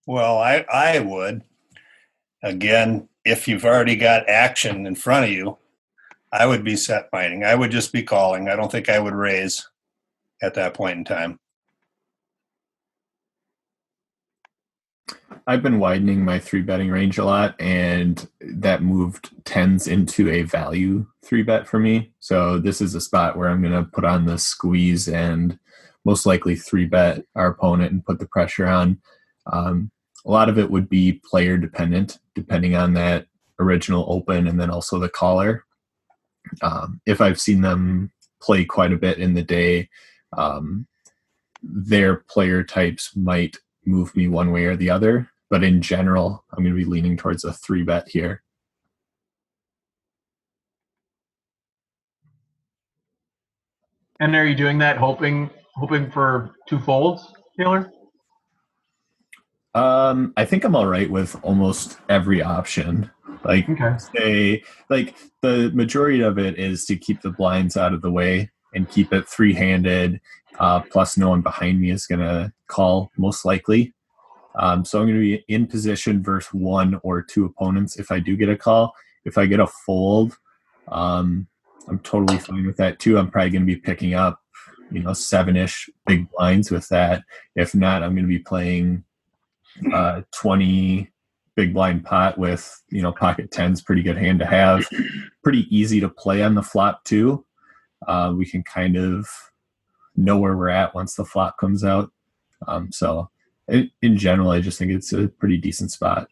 Well, I would. Again, if you've already got action in front of you, I would be set mining. I would just be calling. I don't think I would raise at that point in time. I've been widening my 3-betting range a lot, and that moved tens into a value 3-bet for me. So this is a spot where I'm going to put on the squeeze and most likely 3-bet our opponent and put the pressure on. A lot of it would be player dependent, depending on that original open and then also the caller. If I've seen them play quite a bit in the day, their player types might move me one way or the other. But in general, I'm going to be leaning towards a 3-bet here. And are you doing that hoping for two folds, Taylor? I think I'm all right with almost every option. Like, say, like the majority of it is to keep the blinds out of the way. and keep it three-handed. Plus, no one behind me is going to call, most likely. So I'm going to be in position versus one or two opponents if I do get a call. If I get a fold, I'm totally fine with that too. I'm probably going to be picking up, 7-ish big blinds with that. If not, I'm going to be playing 20 big blind pot with, pocket tens, pretty good hand to have. Pretty easy to play on the flop too. We can kind of know where we're at once the flop comes out. So in general, I just think it's a pretty decent spot.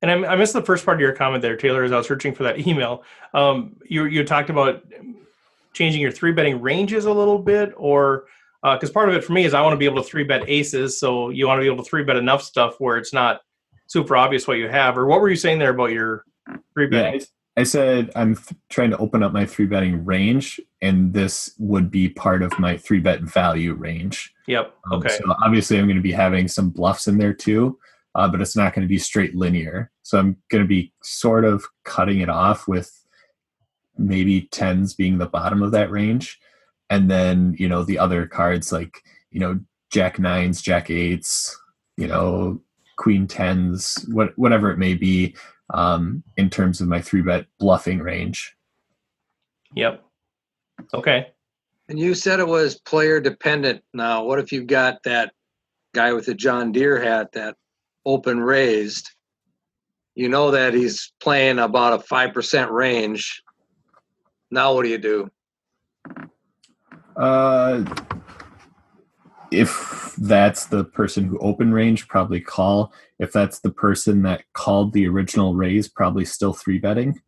And I missed the first part of your comment there, Taylor, as I was searching for that email. You talked about changing your three betting ranges a little bit, or because part of it for me is I want to be able to three bet aces, so you want to be able to three bet enough stuff where it's not super obvious what you have. Or what were you saying there about your three betting? Yeah, I said I'm trying to open up my three betting range, and this would be part of my three bet value range. Yep. Okay. So obviously, I'm going to be having some bluffs in there too. But it's not going to be straight linear. So I'm going to be sort of cutting it off with maybe tens being the bottom of that range. And then, the other cards like, jack nines, jack eights, queen tens, whatever it may be, in terms of my three bet bluffing range. Yep. Okay. And you said it was player dependent. Now, what if you've got that guy with the John Deere hat that open raised, that he's playing about a 5% range. Now what do you do? If that's the person who open range, probably call. If that's the person that called the original raise, probably still three betting.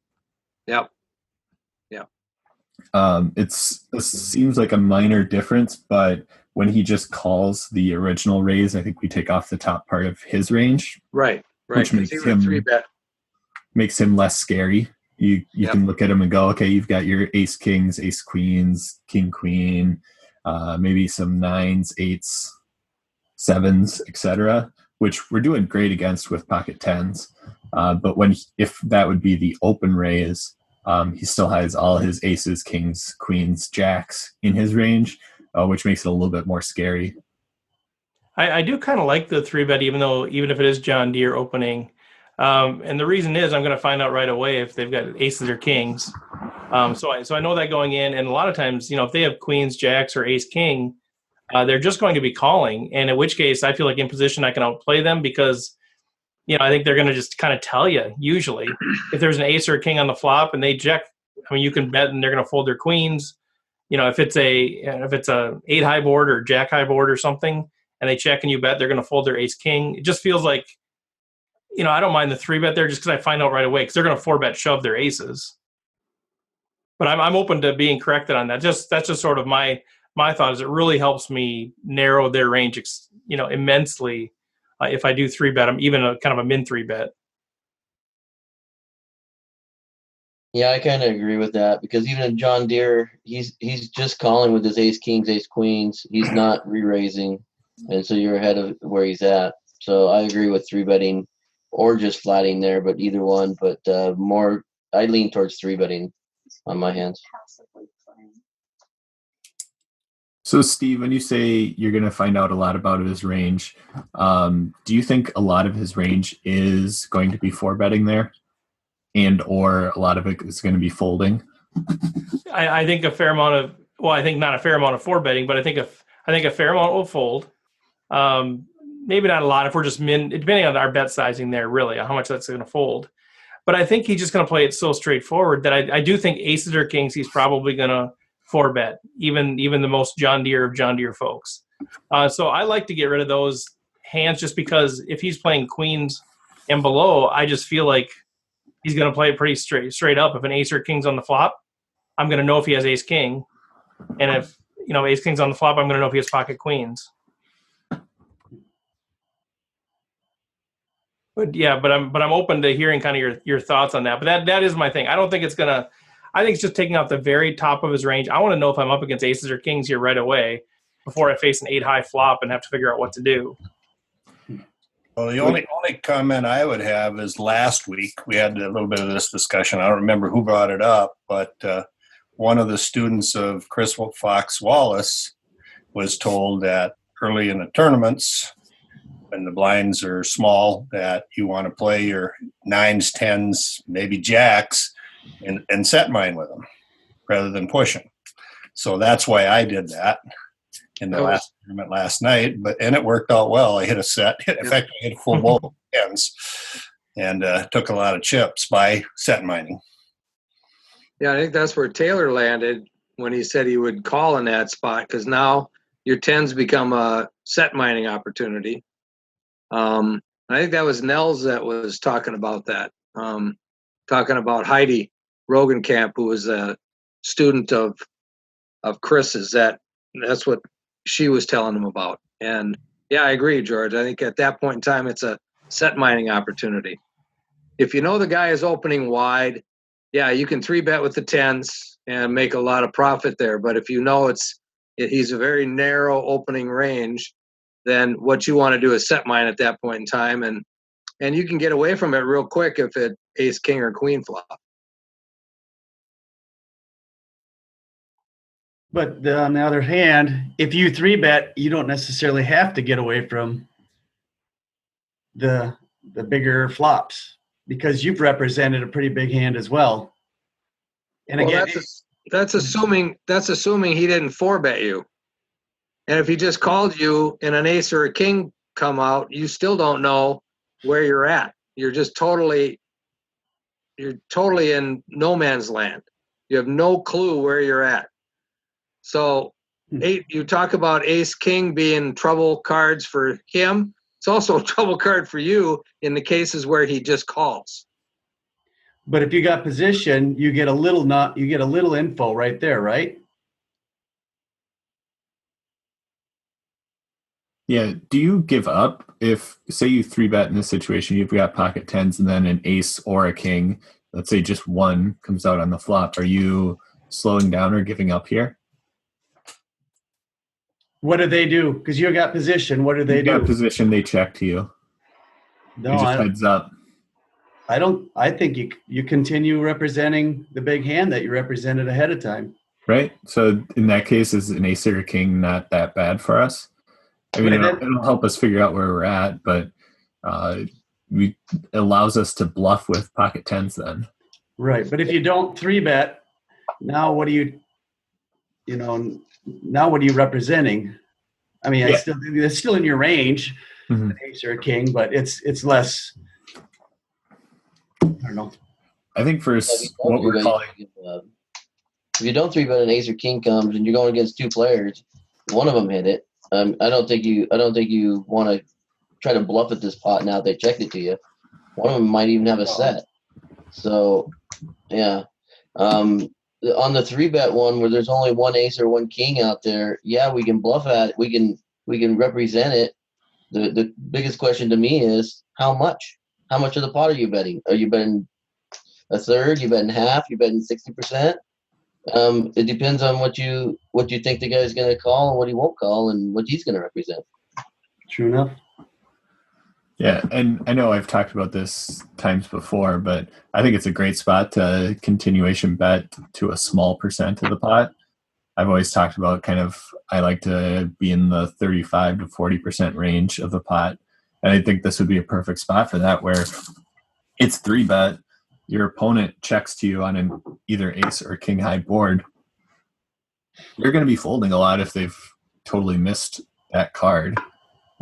Yep. It seems like a minor difference, but when he just calls the original raise, I think we take off the top part of his range. Right. Which makes him three bet. Makes him less scary. You can look at him and go, okay, you've got your ace kings, ace queens, king queen, maybe some nines, eights, sevens, etc., which we're doing great against with pocket tens. But if that would be the open raise, he still has all his aces, kings, queens, jacks in his range, which makes it a little bit more scary. I do kind of like the three bet, even if it is John Deere opening. And the reason is I'm going to find out right away if they've got aces or kings. So I know that going in, and a lot of times, if they have queens, jacks, or ace king, they're just going to be calling. And in which case, I feel like in position I can outplay them because, I think they're going to just kind of tell you. Usually, if there's an ace or a king on the flop and they check, you can bet and they're going to fold their queens. If it's a 8 high board or jack high board or something, and they check and you bet, they're going to fold their ace king. It just feels like, I don't mind the three bet there just because I find out right away because they're going to four bet shove their aces. But I'm open to being corrected on that. That's just sort of my thought is it really helps me narrow their range, immensely if I do three bet them, even a kind of a min three bet. Yeah, I kind of agree with that because even in John Deere, he's just calling with his ace kings, ace queens. He's not re-raising, and so you're ahead of where he's at. So I agree with three betting or just flatting there, but either one. But more, I lean towards three betting on my hands. So, Steve, when you say you're going to find out a lot about his range, do you think a lot of his range is going to be four betting there, and or a lot of it is going to be folding? I think a fair amount of I think not a fair amount of four betting, but I think a fair amount will fold. Maybe not a lot if we're just depending on our bet sizing there, really, on how much that's going to fold. But I think he's just going to play it so straightforward that I do think aces or kings he's probably going to four bet, even the most John Deere of John Deere folks. So I like to get rid of those hands just because if he's playing queens and below, I just feel like he's going to play it pretty straight up. If an ace or king's on the flop, I'm going to know if he has ace king, and if ace king's on the flop, I'm going to know if he has pocket queens. But yeah, but I'm open to hearing kind of your thoughts on that. But that is my thing. I don't think it's gonna. I think it's just taking out the very top of his range. I want to know if I'm up against aces or kings here right away before I face an 8 high flop and have to figure out what to do. Well, the only comment I would have is last week we had a little bit of this discussion. I don't remember who brought it up, but one of the students of Chris Fox Wallace was told that early in the tournaments, when the blinds are small, that you want to play your 9s, 10s, maybe jacks, and set mine with them rather than pushing. So that's why I did that in the last tournament last night. And it worked out well. I hit a set. In fact, I hit a full bowl of 10s and took a lot of chips by set mining. Yeah, I think that's where Taylor landed when he said he would call in that spot, because now your 10s become a set mining opportunity. I think that was Nels that was talking about that, talking about Heidi Rogenkamp, who was a student of Chris's. That's what she was telling him about. And yeah, I agree, George. I think at that point in time, it's a set mining opportunity. If you know the guy is opening wide, yeah, you can 3-bet with the 10s and make a lot of profit there. But if you know he's a very narrow opening range, then what you want to do is set mine at that point in time, and you can get away from it real quick if it ace, king, or queen flop. But on the other hand, if you 3-bet, you don't necessarily have to get away from the bigger flops, because you've represented a pretty big hand as well. And Well, again, that's assuming he didn't 4-bet you. And if he just called you and an ace or a king come out, you still don't know where you're at. You're totally in no man's land. You have no clue where you're at. So you talk about ace king being trouble cards for him. It's also a trouble card for you in the cases where he just calls. but if you got position, you get a little info right there, right? Yeah. Do you give up if, say, you 3-bet in this situation, you've got pocket 10s and then an ace or a king, let's say just one comes out on the flop. Are you slowing down or giving up here? What do they do? Because you got position. What do they You got do? position, they check to you. No, You just heads up. I don't. I think you continue representing the big hand that you represented ahead of time. Right? So in that case, is an ace or a king not that bad for us? I mean, it'll help us figure out where we're at, but it allows us to bluff with pocket 10s then. Right. But if you don't 3-bet, now what are you representing? I mean, Yeah. it's still in your range, Mm-hmm. an ace or a king, but it's less. I don't know. I think for what we're calling. If you don't 3-bet, an ace or king comes and you're going against two players, one of them hit it. I don't think you want to try to bluff at this pot now they checked it to you. One of them might even have a set. So, yeah. On the 3-bet one where there's only one ace or one king out there, yeah, we can bluff at it. We can represent it. The biggest question to me is how much? How much of the pot are you betting? Are you betting a third? You betting half? You betting 60%? It depends on what you think the guy's going to call and what he won't call and what he's going to represent. True enough. Yeah, and I know I've talked about this times before, but I think it's a great spot to continuation bet to a small percent of the pot. I've always talked about I like to be in the 35 to 40% range of the pot. And I think this would be a perfect spot for that, where it's 3-bet. Your opponent checks to you on an either ace or king high board. You're going to be folding a lot if they've totally missed that card.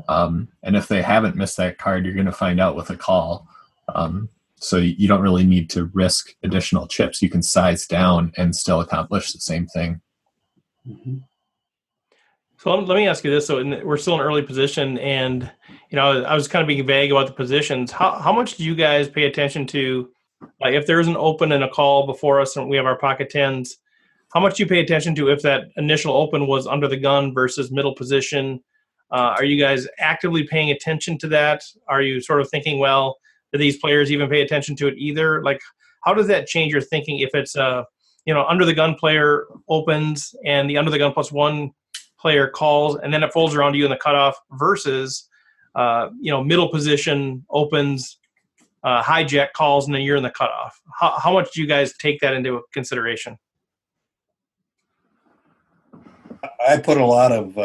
And if they haven't missed that card, you're going to find out with a call. So you don't really need to risk additional chips. You can size down and still accomplish the same thing. Mm-hmm. So let me ask you this. So we're still in early position, and I was kind of being vague about the positions. How much do you guys pay attention to? If there's an open and a call before us and we have our pocket 10s, how much do you pay attention to if that initial open was under the gun versus middle position? Are you guys actively paying attention to that? Are you sort of thinking, well, do these players even pay attention to it either? Like, how does that change your thinking if it's under the gun player opens and the under the gun +1 player calls and then it folds around to you in the cutoff versus middle position opens, hijack calls, and then you're in the cutoff? How much do you guys take that into consideration? I put a lot of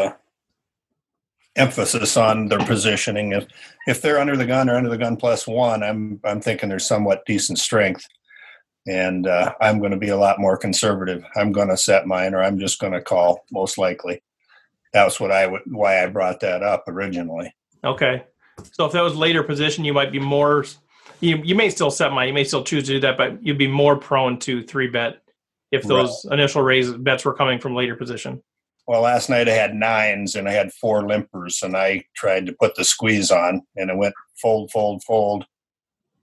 emphasis on their positioning. If they're under the gun or under the gun +1, I'm thinking there's somewhat decent strength, and I'm going to be a lot more conservative. I'm going to set mine, or I'm just going to call, most likely. That's why I brought that up originally. Okay. So if that was later position, you might be more. You may still set mine. You may still choose to do that, but you'd be more prone to 3-bet if those initial raise bets were coming from later position. Well, last night I had 9s and I had 4 limpers, and I tried to put the squeeze on, and it went fold, fold, fold,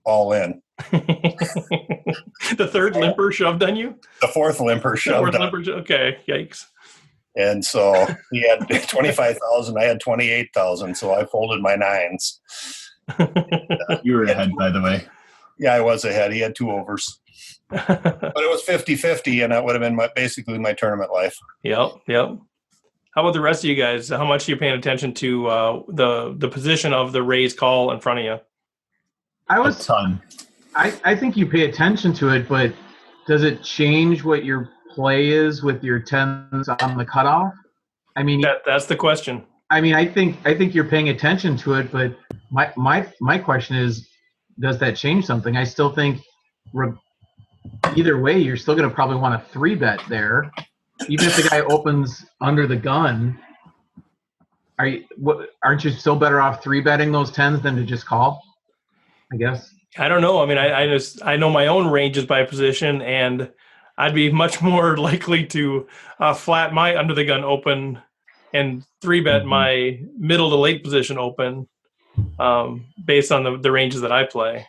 all in. The third limper shoved on you? The fourth limper shoved on. Okay, yikes. And so he had 25,000, I had 28,000, so I folded my 9s. You were ahead, by the way. Yeah, I was ahead. He had 2 overs. But it was 50-50, and that would have been basically my tournament life. Yep. How about the rest of you guys? How much are you paying attention to the position of the raise call in front of you? A ton. I think you pay attention to it, but does it change what your play is with your 10s on the cutoff? I mean, that's the question. I mean, I think you're paying attention to it, but my question is, does that change something? I still think either way, you're still going to probably want a 3-bet there, even if the guy opens under the gun. Aren't you still better off 3-betting those 10s than to just call? I guess. I don't know. I mean, I know my own ranges by position, and I'd be much more likely to flat my under the gun open and 3-bet my middle to late position open based on the ranges that I play.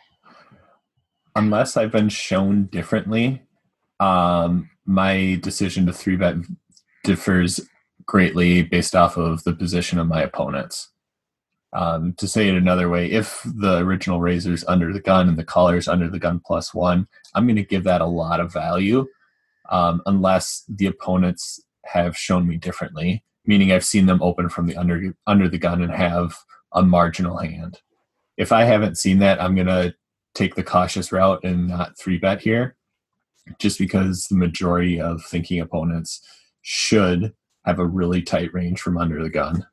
Unless I've been shown differently, my decision to 3-bet differs greatly based off of the position of my opponents. To say it another way, if the original raiser's under the gun and the caller's under the gun +1, I'm going to give that a lot of value unless the opponents have shown me differently, meaning I've seen them open from the under the gun and have a marginal hand. If I haven't seen that, I'm going to take the cautious route and not 3-bet here, just because the majority of thinking opponents should have a really tight range from under the gun.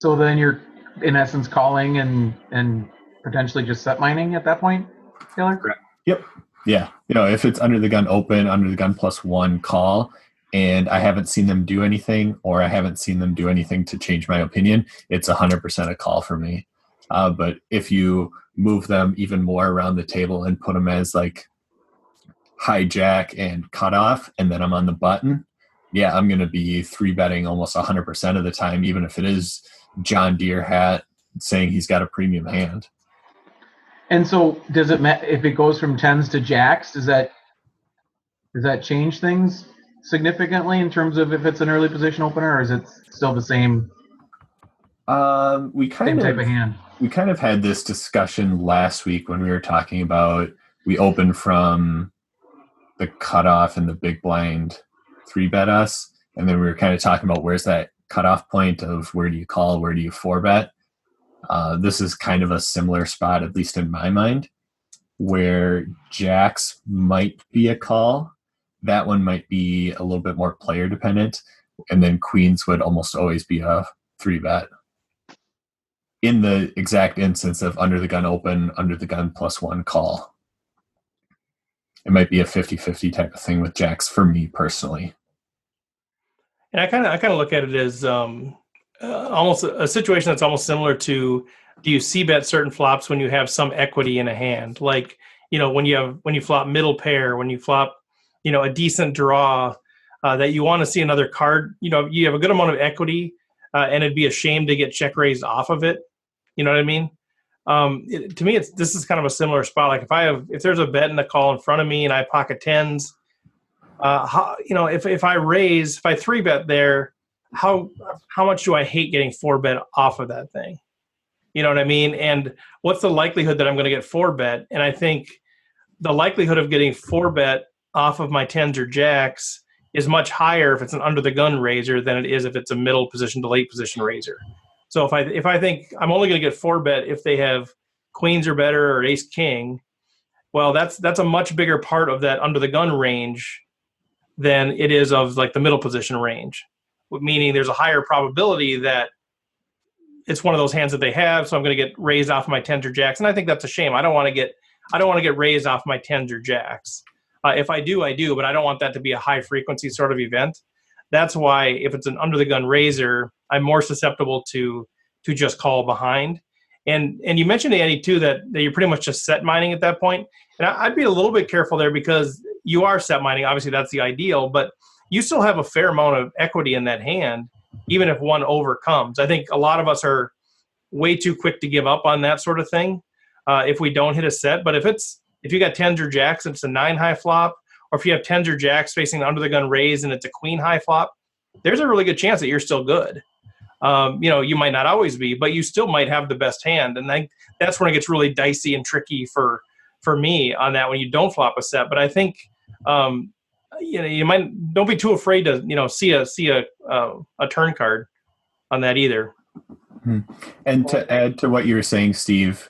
So then you're, in essence, calling and potentially just set mining at that point, Taylor? Correct. Yep. Yeah. If it's under the gun open, under the gun +1 call, and I haven't seen them do anything, or I haven't seen them do anything to change my opinion, it's 100% a call for me. But if you move them even more around the table and put them as like hijack and cutoff, and then I'm on the button, yeah, I'm going to be 3-betting almost 100% of the time, even if it is John Deere hat saying he's got a premium hand. And so does it if it goes from 10s to jacks, does that change things significantly in terms of if it's an early position opener, or is it still the same same type of hand? We kind of had this discussion last week when we were talking about we opened from the cutoff and the big blind 3-bet us, and then we were kind of talking about where's that cutoff point of where do you call, where do you 4-bet. This is kind of a similar spot, at least in my mind, where jacks might be a call. That one might be a little bit more player dependent, and then queens would almost always be a 3-bet. In the exact instance of under the gun open, under the gun +1 call, it might be a 50-50 type of thing with jacks for me personally. And I kind of look at it as almost a situation that's almost similar to, do you c-bet certain flops when you have some equity in a hand? Like, when you flop middle pair, when you flop, a decent draw, that you want to see another card, you have a good amount of equity, and it'd be a shame to get check raised off of it. You know what I mean? To me, this is kind of a similar spot. Like if there's a bet in the call in front of me and I pocket 10s, if I 3-bet there, how much do I hate getting 4-bet off of that thing? You know what I mean? And what's the likelihood that I'm going to get 4-bet? And I think the likelihood of getting 4-bet off of my 10s or jacks is much higher if it's an under the gun raiser than it is if it's a middle position to late position raiser. So if I think I'm only going to get 4-bet if they have queens or better or ace king, well, that's a much bigger part of that under the gun range than it is of like the middle position range. meaning there's a higher probability that it's one of those hands that they have, so I'm going to get raised off my tens or jacks, and I think that's a shame. I don't want to get raised off my tens or jacks. If I do, I do, but I don't want that to be a high frequency sort of event. That's why if it's an under the gun raiser, I'm more susceptible to just call behind. And you mentioned, Andy, too, that you're pretty much just set mining at that point. And I'd be a little bit careful there because you are set mining. Obviously, that's the ideal, but you still have a fair amount of equity in that hand, even if one overcomes. I think a lot of us are way too quick to give up on that sort of thing if we don't hit a set. But if you got tens or jacks and it's a 9-high flop, or if you have tens or jacks facing under the gun raise and it's a queen high flop, there's a really good chance that you're still good. You might not always be, but you still might have the best hand. And that's when it gets really dicey and tricky for me on that when you don't flop a set. But I think, don't be too afraid to, see a turn card on that either. And to add to what you were saying, Steve,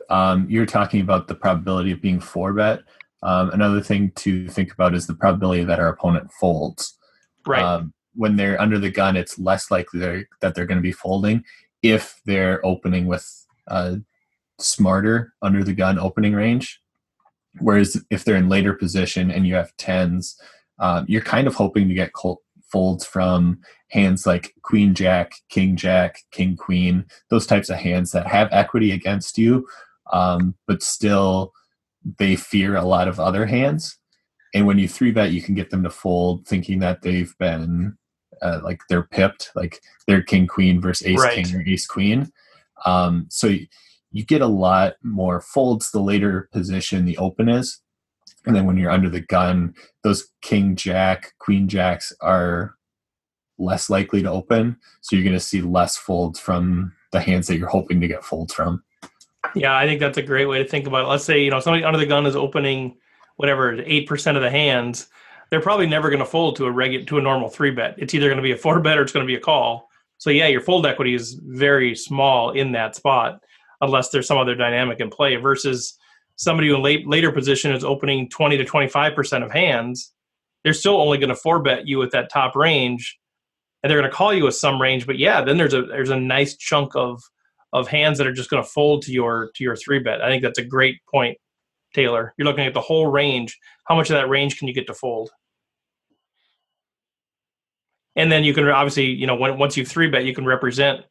you were talking about the probability of being 4-bet. Another thing to think about is the probability that our opponent folds. Right. When they're under the gun, it's less likely that they're going to be folding if they're opening with a smarter under the gun opening range. Whereas if they're in later position and you have tens, you're kind of hoping to get folds from hands like queen jack, king queen, those types of hands that have equity against you, but still they fear a lot of other hands. And when you 3-bet, you can get them to fold thinking that they've been like they're pipped, like they're king queen versus ace king or ace queen. So you get a lot more folds the later position the open is. And then when you're under the gun, those king jack, queen jacks are less likely to open. So you're going to see less folds from the hands that you're hoping to get folds from. Yeah, I think that's a great way to think about it. Let's say, somebody under the gun is opening whatever, 8% of the hands. They're probably never going to fold to a normal 3-bet. It's either going to be a 4-bet or it's going to be a call. So yeah, your fold equity is very small in that spot unless there's some other dynamic in play versus somebody who in later position is opening 20 to 25% of hands. They're still only going to 4-bet you at that top range, and they're going to call you with some range. But yeah, then there's a nice chunk of hands that are just going to fold to your 3-bet. I think that's a great point, Taylor. You're looking at the whole range. How much of that range can you get to fold? And then you can obviously, once you've 3-bet, you can represent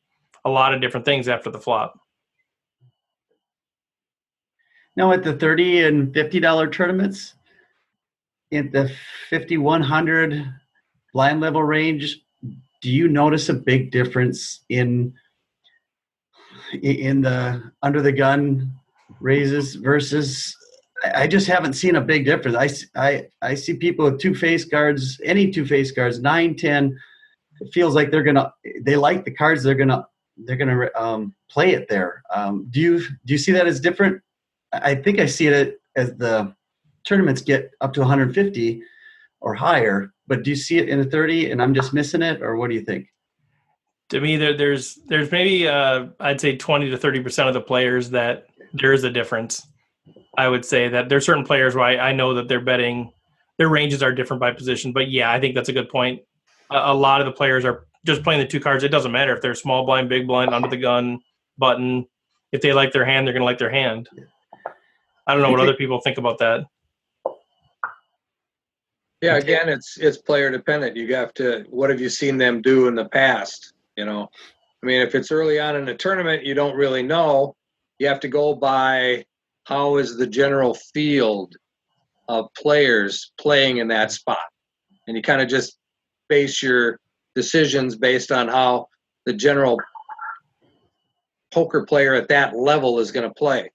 a lot of different things after the flop. Now at the $30 and $50 tournaments, in the 5,100 blind level range, do you notice a big difference in the under the gun raises versus? I just haven't seen a big difference. I see people with 2 face cards, any 2 face cards, 9, 10. It feels like they like the cards. They're gonna play it there. Do you see that as different? I think I see it as the tournaments get up to 150 or higher. But do you see it in the 30 and I'm just missing it, or what do you think? To me, there's maybe I'd say 20 to 30% of the players that there is a difference. I would say that there's certain players where I know that they're betting, their ranges are different by position. But yeah, I think that's a good point. A lot of the players are just playing the 2 cards. It doesn't matter if they're small blind, big blind, under the gun, button. If they like their hand, they're going to like their hand. I don't know what other people think about that. Yeah, again, it's player dependent. You have to, what have you seen them do in the past? If it's early on in a tournament, you don't really know. You have to go by how is the general field of players playing in that spot. And you kind of just base your decisions based on how the general poker player at that level is going to play.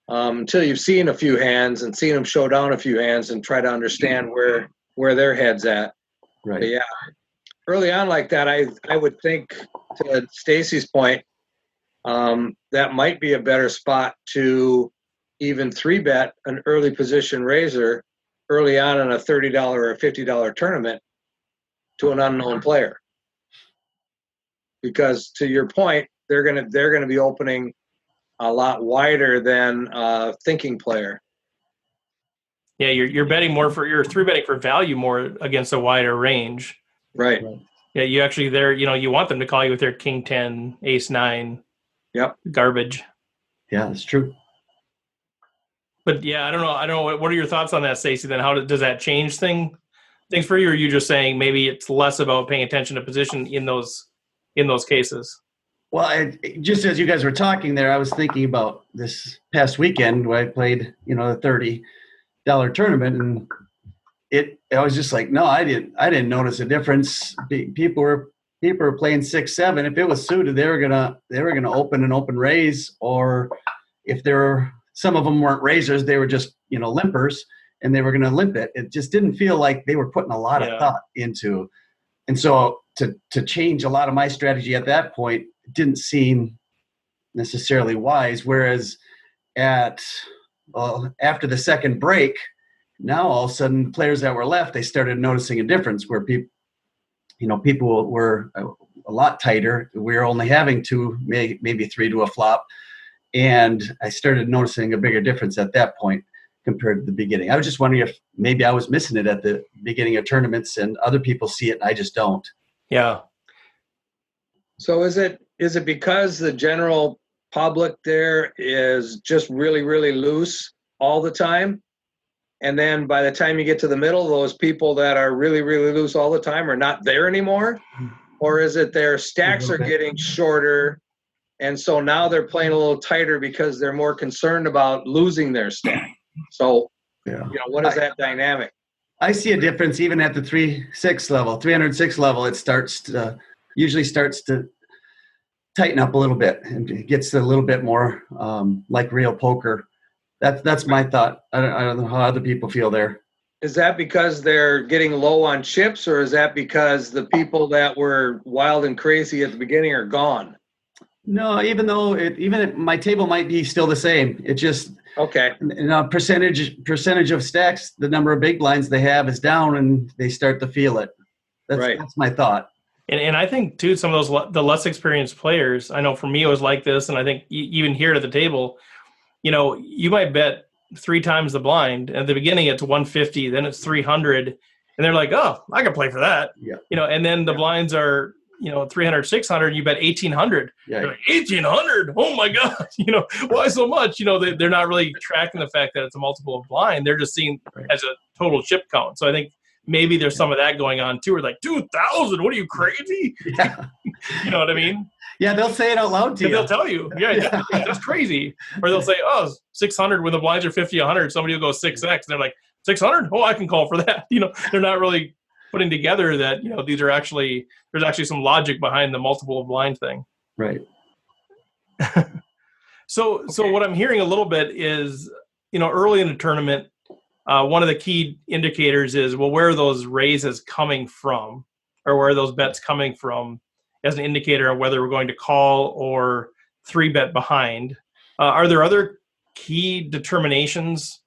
Until you've seen a few hands and seen them show down a few hands and try to understand where their head's at. Right. But yeah, early on like that, I would think, to Stacy's point, that might be a better spot to even 3-bet an early position raiser early on in a $30 or $50 tournament to an unknown player. Because to your point, they're gonna be opening a lot wider than a thinking player. Yeah, you're betting more you're 3-betting for value more against a wider range. Right. Yeah, you actually you want them to call you with their king 10, ace 9. Yep. Garbage. Yeah, that's true. But yeah, I don't know. What are your thoughts on that, Stacey? Then does that change things for you? Or are you just saying maybe it's less about paying attention to position in those cases? Well, just as you guys were talking there, I was thinking about this past weekend when I played, the $30 tournament, and I was just like, no, I didn't notice a difference. People were playing 6-7. If it was suited, they were gonna open an open raise, or if some of them weren't raisers, they were just limpers, and they were gonna limp it. It just didn't feel like they were putting a lot of thought into. And so to change a lot of my strategy at that point didn't seem necessarily wise. Whereas after the second break, now all of a sudden players that were left, they started noticing a difference where people were a lot tighter. We were only having 2, maybe 3 to a flop. And I started noticing a bigger difference at that point compared to the beginning. I was just wondering if maybe I was missing it at the beginning of tournaments and other people see it and I just don't. Yeah. So is it because the general public there is just really, really loose all the time? And then by the time you get to the middle, those people that are really, really loose all the time are not there anymore? Or is it their stacks are getting shorter, and so now they're playing a little tighter because they're more concerned about losing their stack? So, what is that dynamic? I see a difference even at the 306 level. It usually starts to tighten up a little bit, and it gets a little bit more like real poker. That's my thought. I don't know how other people feel there. Is that because they're getting low on chips, or is that because the people that were wild and crazy at the beginning are gone? No, even though my table might be still the same. It just percentage of stacks, the number of big blinds they have is down, and they start to feel it. That's my thought. And I think too, some of the less experienced players. I know for me it was like this, and I think even here at the table, you might bet 3 times the blind. At the beginning, it's 150, then it's 300, and they're like, "Oh, I can play for that." Yeah. And then the blinds are 300, 600. You bet 1,800. Yeah. They're like, 1,800. Oh my God. Why so much? They're not really tracking the fact that it's a multiple of blind. They're just seeing as a total chip count. So I think maybe there's some of that going on too. We're like, 2,000. What are you, crazy? Yeah. You know what I mean? Yeah, they'll say it out loud to you. They'll tell you, that's crazy. Or they'll say, 600 when the blinds are 50, 100. Somebody will go 6x. And they're like, 600? Oh, I can call for that. They're not really putting together that, there's actually some logic behind the multiple of blind thing. Right. So what I'm hearing a little bit is, early in the tournament, one of the key indicators is, where are those raises coming from, or where are those bets coming from, as an indicator of whether we're going to call or 3-bet behind. Are there other key determinations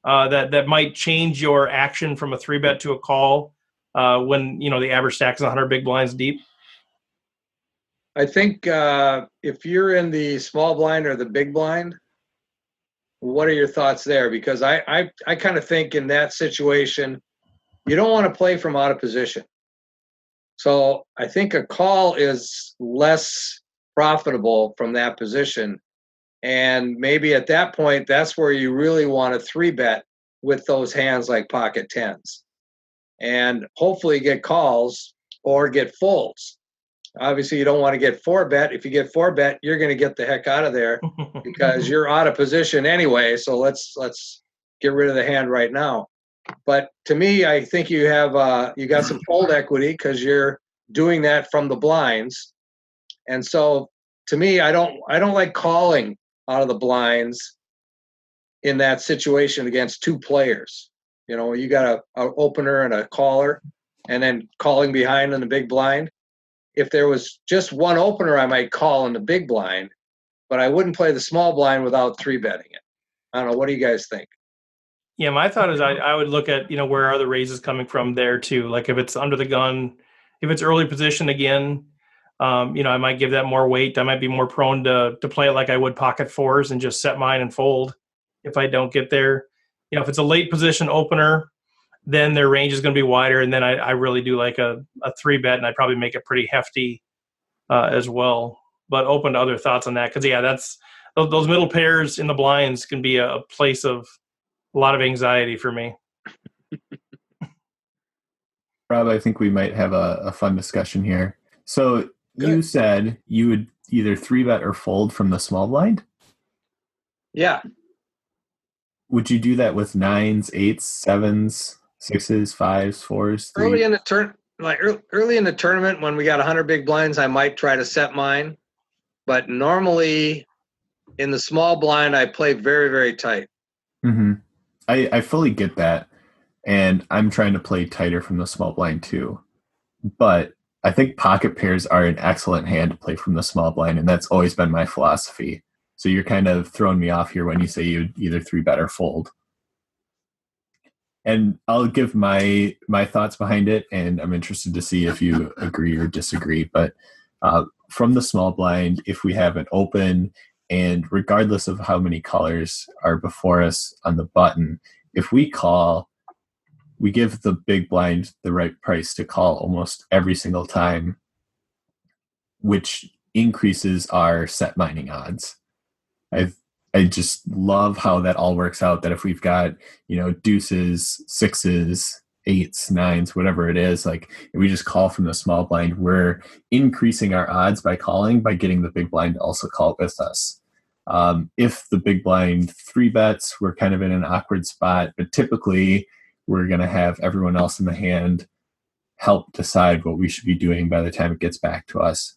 that might change your action from a 3-bet to a call when the average stack is 100 big blinds deep? I think if you're in the small blind or the big blind, what are your thoughts there? Because I kind of think in that situation, you don't want to play from out of position. So I think a call is less profitable from that position. And maybe at that point, that's where you really want to 3-bet with those hands like pocket 10s. And hopefully get calls or get folds. Obviously, you don't want to get 4-bet. If you get 4-bet, you're going to get the heck out of there because you're out of position anyway. So let's get rid of the hand right now. But to me, I think you have you got some fold equity because you're doing that from the blinds. And so to me, I don't like calling out of the blinds in that situation against 2 players. You got a opener and a caller, and then calling behind in the big blind. If there was just one opener, I might call in the big blind, but I wouldn't play the small blind without 3-betting it. I don't know. What do you guys think? Yeah, my thought is I would look at, where are the raises coming from there too. Like if it's under the gun, if it's early position again, I might give that more weight. I might be more prone to play it like I would pocket 4s and just set mine and fold if I don't get there. If it's a late position opener, then their range is going to be wider. And then I really do like a 3-bet, and I'd probably make it pretty hefty as well. But open to other thoughts on that, because that's those middle pairs in the blinds can be a place of a lot of anxiety for me. Rob, I think we might have a fun discussion here. So you said you would either 3-bet or fold from the small blind? Yeah. Would you do that with 9s, 8s, 7s, 6s, 5s, 4s? Early in the early in the tournament, when we got 100 big blinds, I might try to set mine. But normally, in the small blind, I play very, very tight. Mm-hmm. I fully get that, and I'm trying to play tighter from the small blind too. But I think pocket pairs are an excellent hand to play from the small blind, and that's always been my philosophy. So you're kind of throwing me off here when you say you'd either 3-bet or fold. And I'll give my thoughts behind it, and I'm interested to see if you agree or disagree. But from the small blind, if we have an open, and regardless of how many colors are before us on the button, if we call, we give the big blind the right price to call almost every single time, which increases our set mining odds. I just love how that all works out, that if we've got, deuces, 6s, 8s, 9s, whatever it is, like if we just call from the small blind, we're increasing our odds by calling, by getting the big blind to also call with us. If the big blind 3-bets, we're kind of in an awkward spot, but typically we're going to have everyone else in the hand help decide what we should be doing by the time it gets back to us.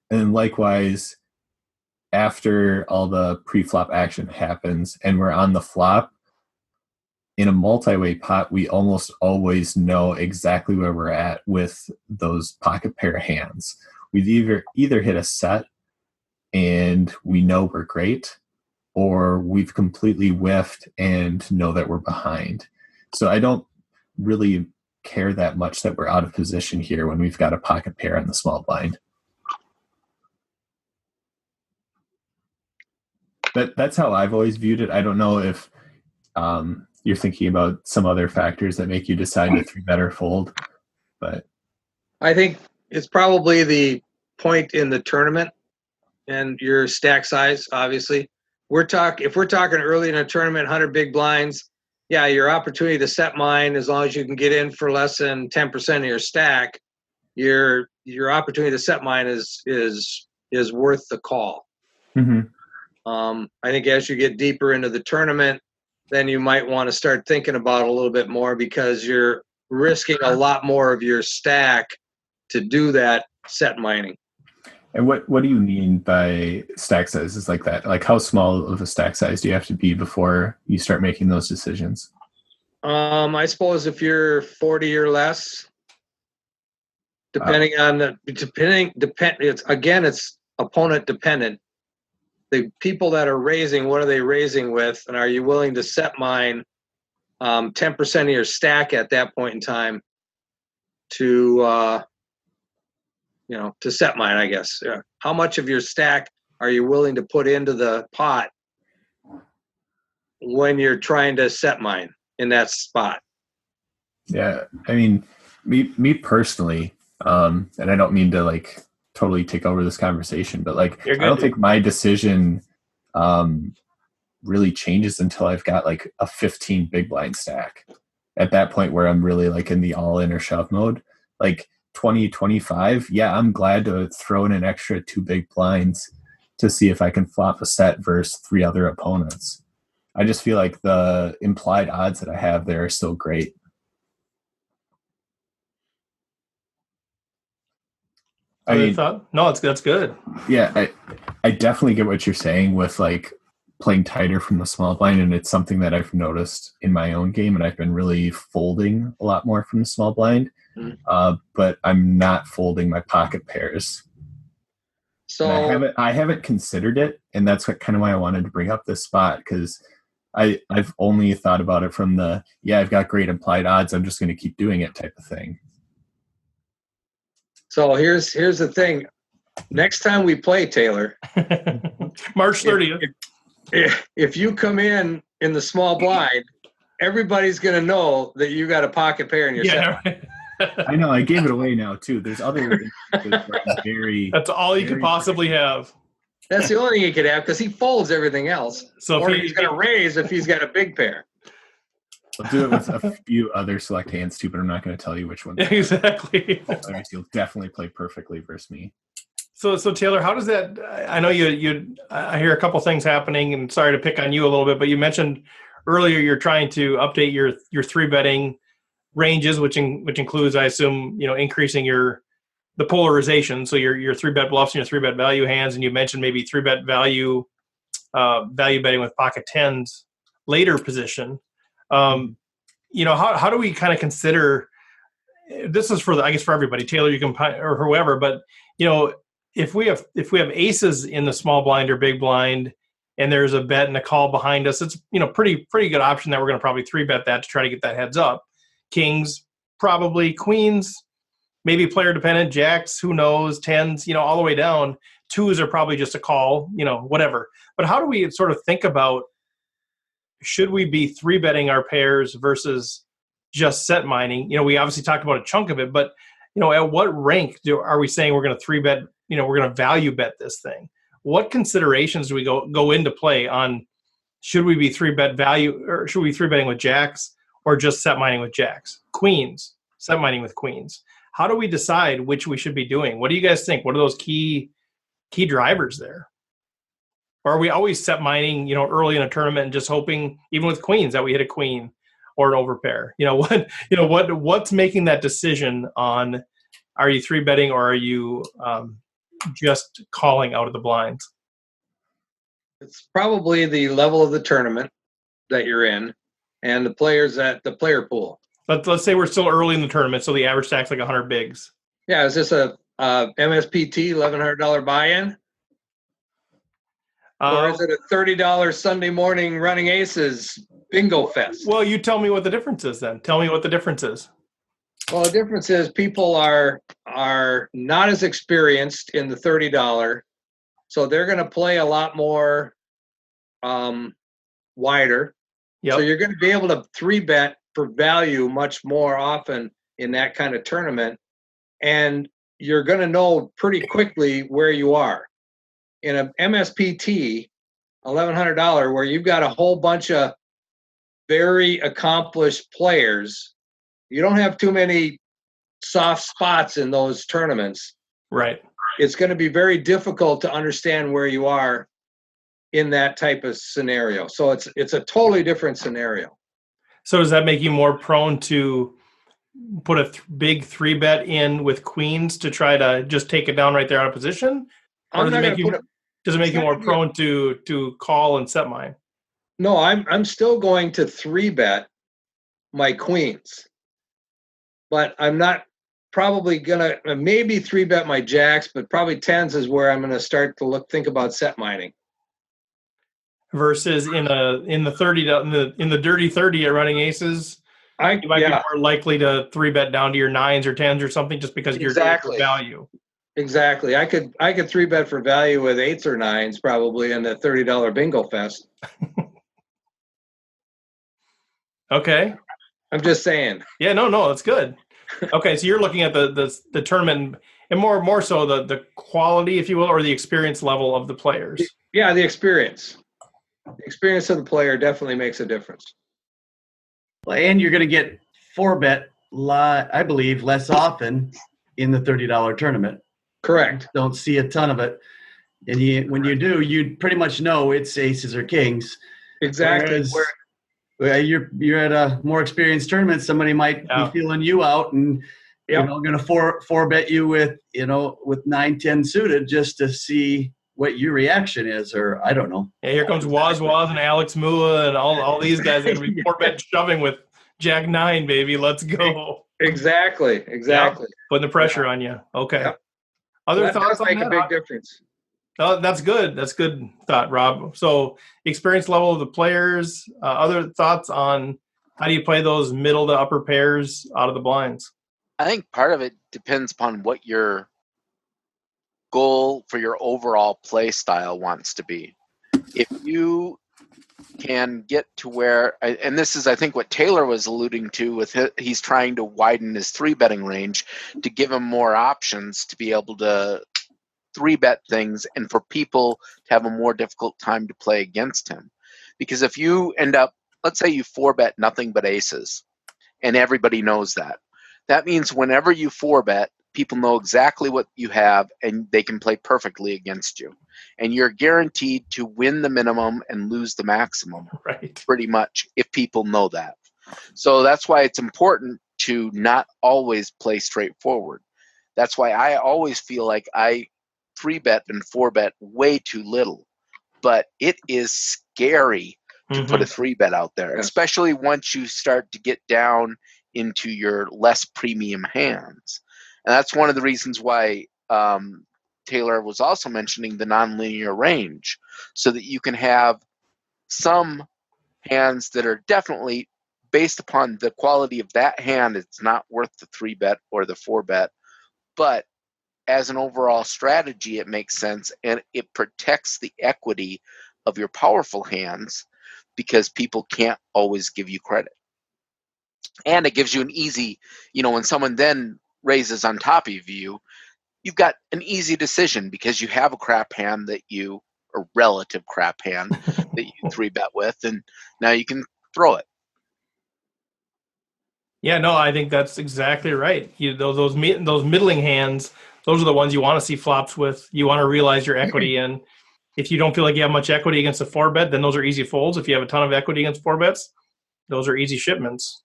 And likewise, after all the pre-flop action happens and we're on the flop, in a multi-way pot, we almost always know exactly where we're at with those pocket pair hands. We've either hit a set and we know we're great, or we've completely whiffed and know that we're behind. So I don't really care that much that we're out of position here when we've got a pocket pair on the small blind. That's how I've always viewed it. I don't know if you're thinking about some other factors that make you decide to 3-bet or fold, but I think it's probably the point in the tournament and your stack size. Obviously, if we're talking early in a tournament, 100 big blinds, yeah, your opportunity to set mine, as long as you can get in for less than 10% of your stack, your opportunity to set mine is worth the call. Mm-hmm. I think as you get deeper into the tournament, then you might want to start thinking about it a little bit more, because you're risking a lot more of your stack to do that set mining. And what do you mean by stack sizes like that? Like, how small of a stack size do you have to be before you start making those decisions? I suppose if you're 40 or less, depending on it's opponent dependent. The people that are raising, what are they raising with? And are you willing to set mine 10% of your stack at that point in time to set mine, I guess. Yeah. How much of your stack are you willing to put into the pot when you're trying to set mine in that spot? Yeah, I mean, me personally, and I don't mean to totally take over this conversation, but I don't think my decision really changes until I've got a 15 big blind stack. At that point where I'm really in the all in or shove mode, 20, 25, yeah, I'm glad to throw in an extra 2 big blinds to see if I can flop a set versus 3 other opponents. I just feel like the implied odds that I have there are still great. Thought? No, that's good. Yeah, I definitely get what you're saying with playing tighter from the small blind, and it's something that I've noticed in my own game, and I've been really folding a lot more from the small blind. But I'm not folding my pocket pairs. So I haven't considered it, and that's kind of why I wanted to bring up this spot, because I've only thought about it from the I've got great implied odds, I'm just going to keep doing it type of thing. So here's the thing. Next time we play, Taylor, March 30th. If you come in the small blind everybody's going to know that you got a pocket pair in your set. Yeah, right. I know. I gave it away now too. There's other instances where I'm very. That's all you could very possibly have. That's the only thing he could have because he folds everything else. So Or if he's going to raise if he's got a big pair. I'll do it with a few other select hands too, but I'm not going to tell you which ones. Exactly. Otherwise, you'll definitely play perfectly versus me. So Taylor, how does that? I know I hear a couple things happening, and sorry to pick on you a little bit, but you mentioned earlier you're trying to update your three betting ranges, which includes, I assume, increasing the polarization. So your three bet bluffs and your three bet value hands, and you mentioned maybe three bet value betting with pocket tens later position. How do we kind of consider? This is I guess for everybody, Taylor, you can or whoever, but if we have aces in the small blind or big blind, and there's a bet and a call behind us, it's pretty good option that we're going to probably three bet that to try to get that heads up. Kings, probably queens, maybe player dependent, jacks, who knows, tens, all the way down. Twos are probably just a call, whatever. But how do we sort of think about, should we be three betting our pairs versus just set mining? We obviously talked about a chunk of it, but at what rank are we saying we're going to three bet? We're going to value bet this thing. What considerations do we go into play on? Should we be three bet value, or should we be three betting with jacks, or just set mining with jacks? Queens, set mining with queens. How do we decide which we should be doing? What do you guys think? What are those key drivers there? Or are we always set mining, early in a tournament and just hoping, even with queens, that we hit a queen or an overpair? What's making that decision on, are you three betting or are you just calling out of the blinds? It's probably the level of the tournament that you're in and the players at the player pool. Let's say we're still early in the tournament, so the average stack's like 100 bigs. Yeah, is this a MSPT $1,100 buy-in? Or is it a $30 Sunday morning running aces bingo fest? Well, you tell me what the difference is then. Tell me what the difference is. Well, the difference is people are not as experienced in the $30, so they're going to play a lot more wider. Yep. So you're going to be able to three bet for value much more often in that kind of tournament, and you're going to know pretty quickly where you are. In an MSPT, $1,100, where you've got a whole bunch of very accomplished players, you don't have too many soft spots in those tournaments. Right. It's going to be very difficult to understand where you are in that type of scenario. So it's a totally different scenario. So does that make you more prone to put a big three bet in with queens to try to just take it down right there out of position? Or does it make you more prone to call and set mine? No, I'm still going to three bet my queens, but I'm not probably gonna maybe three bet my jacks, but probably tens is where I'm gonna start to think about set mining. Versus in the 30 in the dirty 30 at running aces, you might be more likely to three bet down to your nines or tens or something just because you're doing for value. Exactly. I could three bet for value with eights or nines probably in the $30 bingo fest. Okay. I'm just saying. Yeah, no, that's good. Okay, so you're looking at the tournament and more so the quality, if you will, or the experience level of the players. Yeah, the experience. The experience of the player definitely makes a difference. And you're going to get four bet, I believe, less often in the $30 tournament. Correct. Don't see a ton of it. And when you do, you pretty much know it's aces or kings. Exactly. Whereas you're at a more experienced tournament, somebody might be feeling you out and going to four bet you with 9-10 suited just to see what your reaction is, or I don't know. Yeah, here comes Waz and Alex Mua and all these guys are going to be four bet shoving with Jack 9, baby. Let's go. Exactly. Yep. Putting the pressure on you. Okay. Yep. Other thoughts on that? Make a big difference. Oh, that's good. That's good thought, Rob. So experience level of the players. Other thoughts on how do you play those middle to upper pairs out of the blinds? I think part of it depends upon what your goal for your overall play style wants to be. If you can get to where, and this is, I think, what Taylor was alluding to with he's trying to widen his 3-betting range to give him more options to be able to 3-bet things and for people to have a more difficult time to play against him. Because if you end up, let's say you 4-bet nothing but aces, and everybody knows that. That means whenever you 4-bet, people know exactly what you have and they can play perfectly against you. And you're guaranteed to win the minimum and lose the maximum, Right. pretty much, if people know that. So that's why it's important to not always play straightforward. That's why I always feel like I 3-bet and 4-bet way too little. But it is scary to put a 3-bet out there, Yes. especially once you start to get down into your less premium hands. And that's one of the reasons why Taylor was also mentioning the nonlinear range, so that you can have some hands that are definitely based upon the quality of that hand. It's not worth the 3-bet or the 4-bet, but as an overall strategy, it makes sense, and it protects the equity of your powerful hands because people can't always give you credit. And it gives you an easy, when someone then raises on top of you, you've got an easy decision because you have a crap hand or relative crap hand that you 3-bet with, and now you can throw it. Yeah, no, I think that's exactly right. Those middling hands, those are the ones you want to see flops with. You want to realize your equity in. If you don't feel like you have much equity against a 4-bet, then those are easy folds. If you have a ton of equity against 4-bets, those are easy shipments.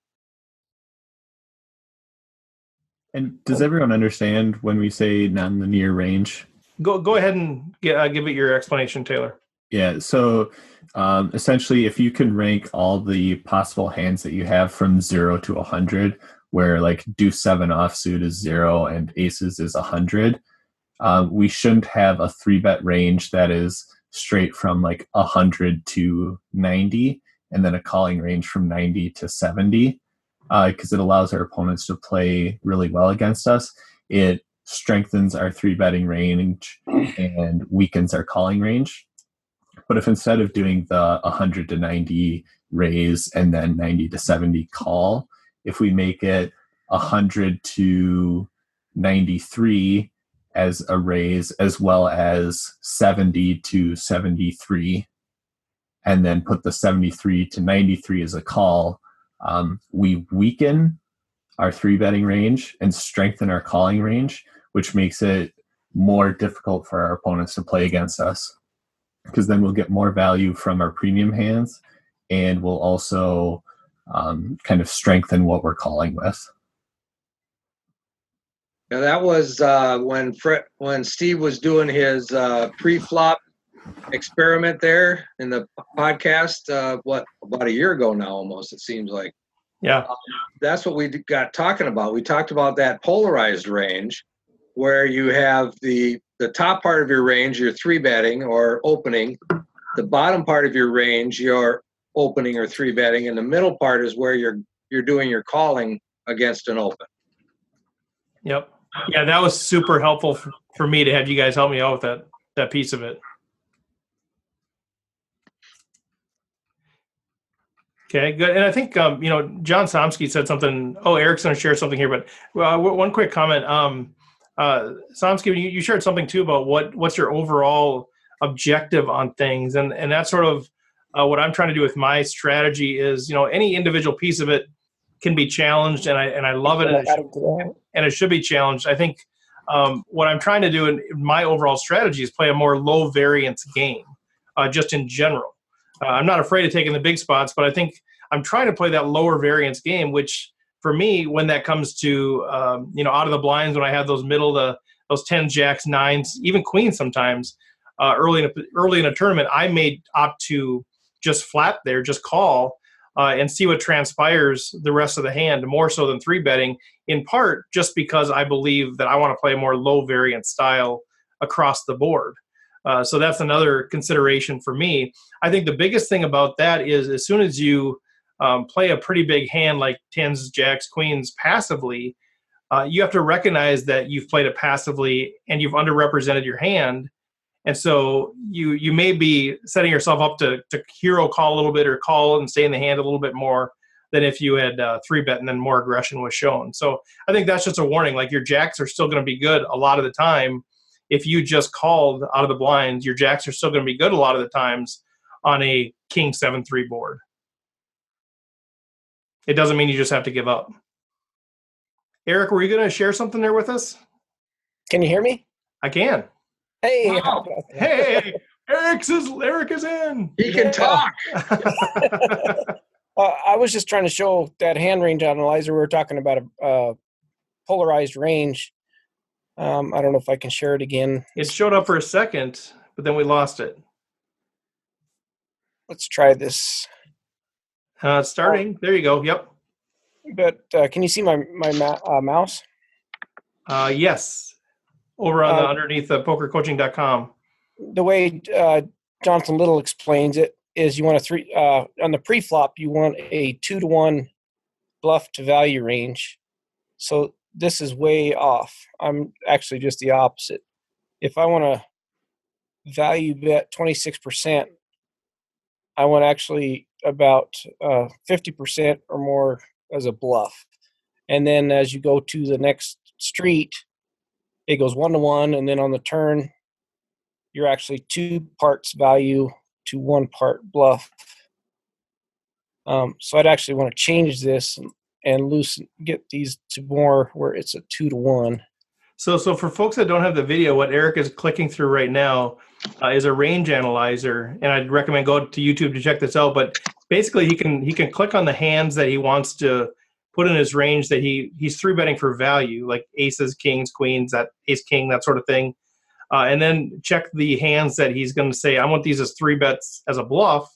And does everyone understand when we say nonlinear range? Go ahead and give it your explanation, Taylor. Yeah, so essentially, if you can rank all the possible hands that you have from 0 to 100, where like deuce 7 offsuit is 0 and aces is 100, we shouldn't have a 3-bet range that is straight from like 100 to 90, and then a calling range from 90 to 70, because it allows our opponents to play really well against us. It strengthens our 3-betting range and weakens our calling range. But if instead of doing the 100 to 90 raise and then 90 to 70 call, if we make it 100 to 93 as a raise, as well as 70 to 73, and then put the 73 to 93 as a call, we weaken our 3-betting range and strengthen our calling range, which makes it more difficult for our opponents to play against us. Because then we'll get more value from our premium hands, and we'll also kind of strengthen what we're calling with. Now that was when Steve was doing his pre-flop experiment there in the podcast. About a year ago now, almost, it seems like. Yeah. That's what we got talking about. We talked about that polarized range, where you have the top part of your range, you're 3-betting or opening. The bottom part of your range, you're opening or 3-betting, and the middle part is where you're doing your calling against an open. Yep. Yeah, that was super helpful for me to have you guys help me out with that piece of it. Okay, good. And I think John Somsky said something. Oh, Eric's going to share something here, but one quick comment. Somsky, you shared something too about what's your overall objective on things, and that's sort of what I'm trying to do with my strategy is, any individual piece of it can be challenged, and I love it, and it should be challenged. I think what I'm trying to do in my overall strategy is play a more low variance game, just in general. I'm not afraid of taking the big spots, but I think I'm trying to play that lower variance game, which for me, when that comes to, out of the blinds, when I have those 10s, jacks, 9s, even queens sometimes, early in a tournament, I may opt to just flat there, just call, and see what transpires the rest of the hand, more so than 3-betting, in part just because I believe that I want to play a more low variance style across the board. So that's another consideration for me. I think the biggest thing about that is as soon as you play a pretty big hand like 10s, jacks, queens passively, you have to recognize that you've played it passively and you've underrepresented your hand. And so you may be setting yourself up to hero call a little bit or call and stay in the hand a little bit more than if you had 3-bet and then more aggression was shown. So I think that's just a warning. Like, your jacks are still going to be good a lot of the time. If you just called out of the blinds, your jacks are still going to be good a lot of the times on a king 7-3 board. It doesn't mean you just have to give up. Eric, were you going to share something there with us? Can you hear me? I can. Hey. Wow. Hey, Eric is in. He can talk. I was just trying to show that hand range analyzer. We were talking about a polarized range. I don't know if I can share it again. It showed up for a second, but then we lost it. Let's try this. It's starting. There you go. Yep. But can you see my mouse? Yes. Over on the underneath pokercoaching.com. The way Jonathan Little explains it is you want on the pre-flop, you want a 2-to-1 bluff to value range. So this is way off. I'm actually just the opposite. If I want to value bet 26%, I want actually about 50% or more as a bluff. And then as you go to the next street, it goes 1-to-1, and then on the turn, you're actually 2 parts value to 1 part bluff. So I'd actually want to change this and get these to more where it's a 2-to-1. So for folks that don't have the video, what Eric is clicking through right now is a range analyzer, and I'd recommend go to YouTube to check this out. But basically, he can click on the hands that he wants to put in his range that he's 3-betting for value, like aces, kings, queens, that ace king, that sort of thing, and then check the hands that he's going to say, I want these as 3-bets as a bluff,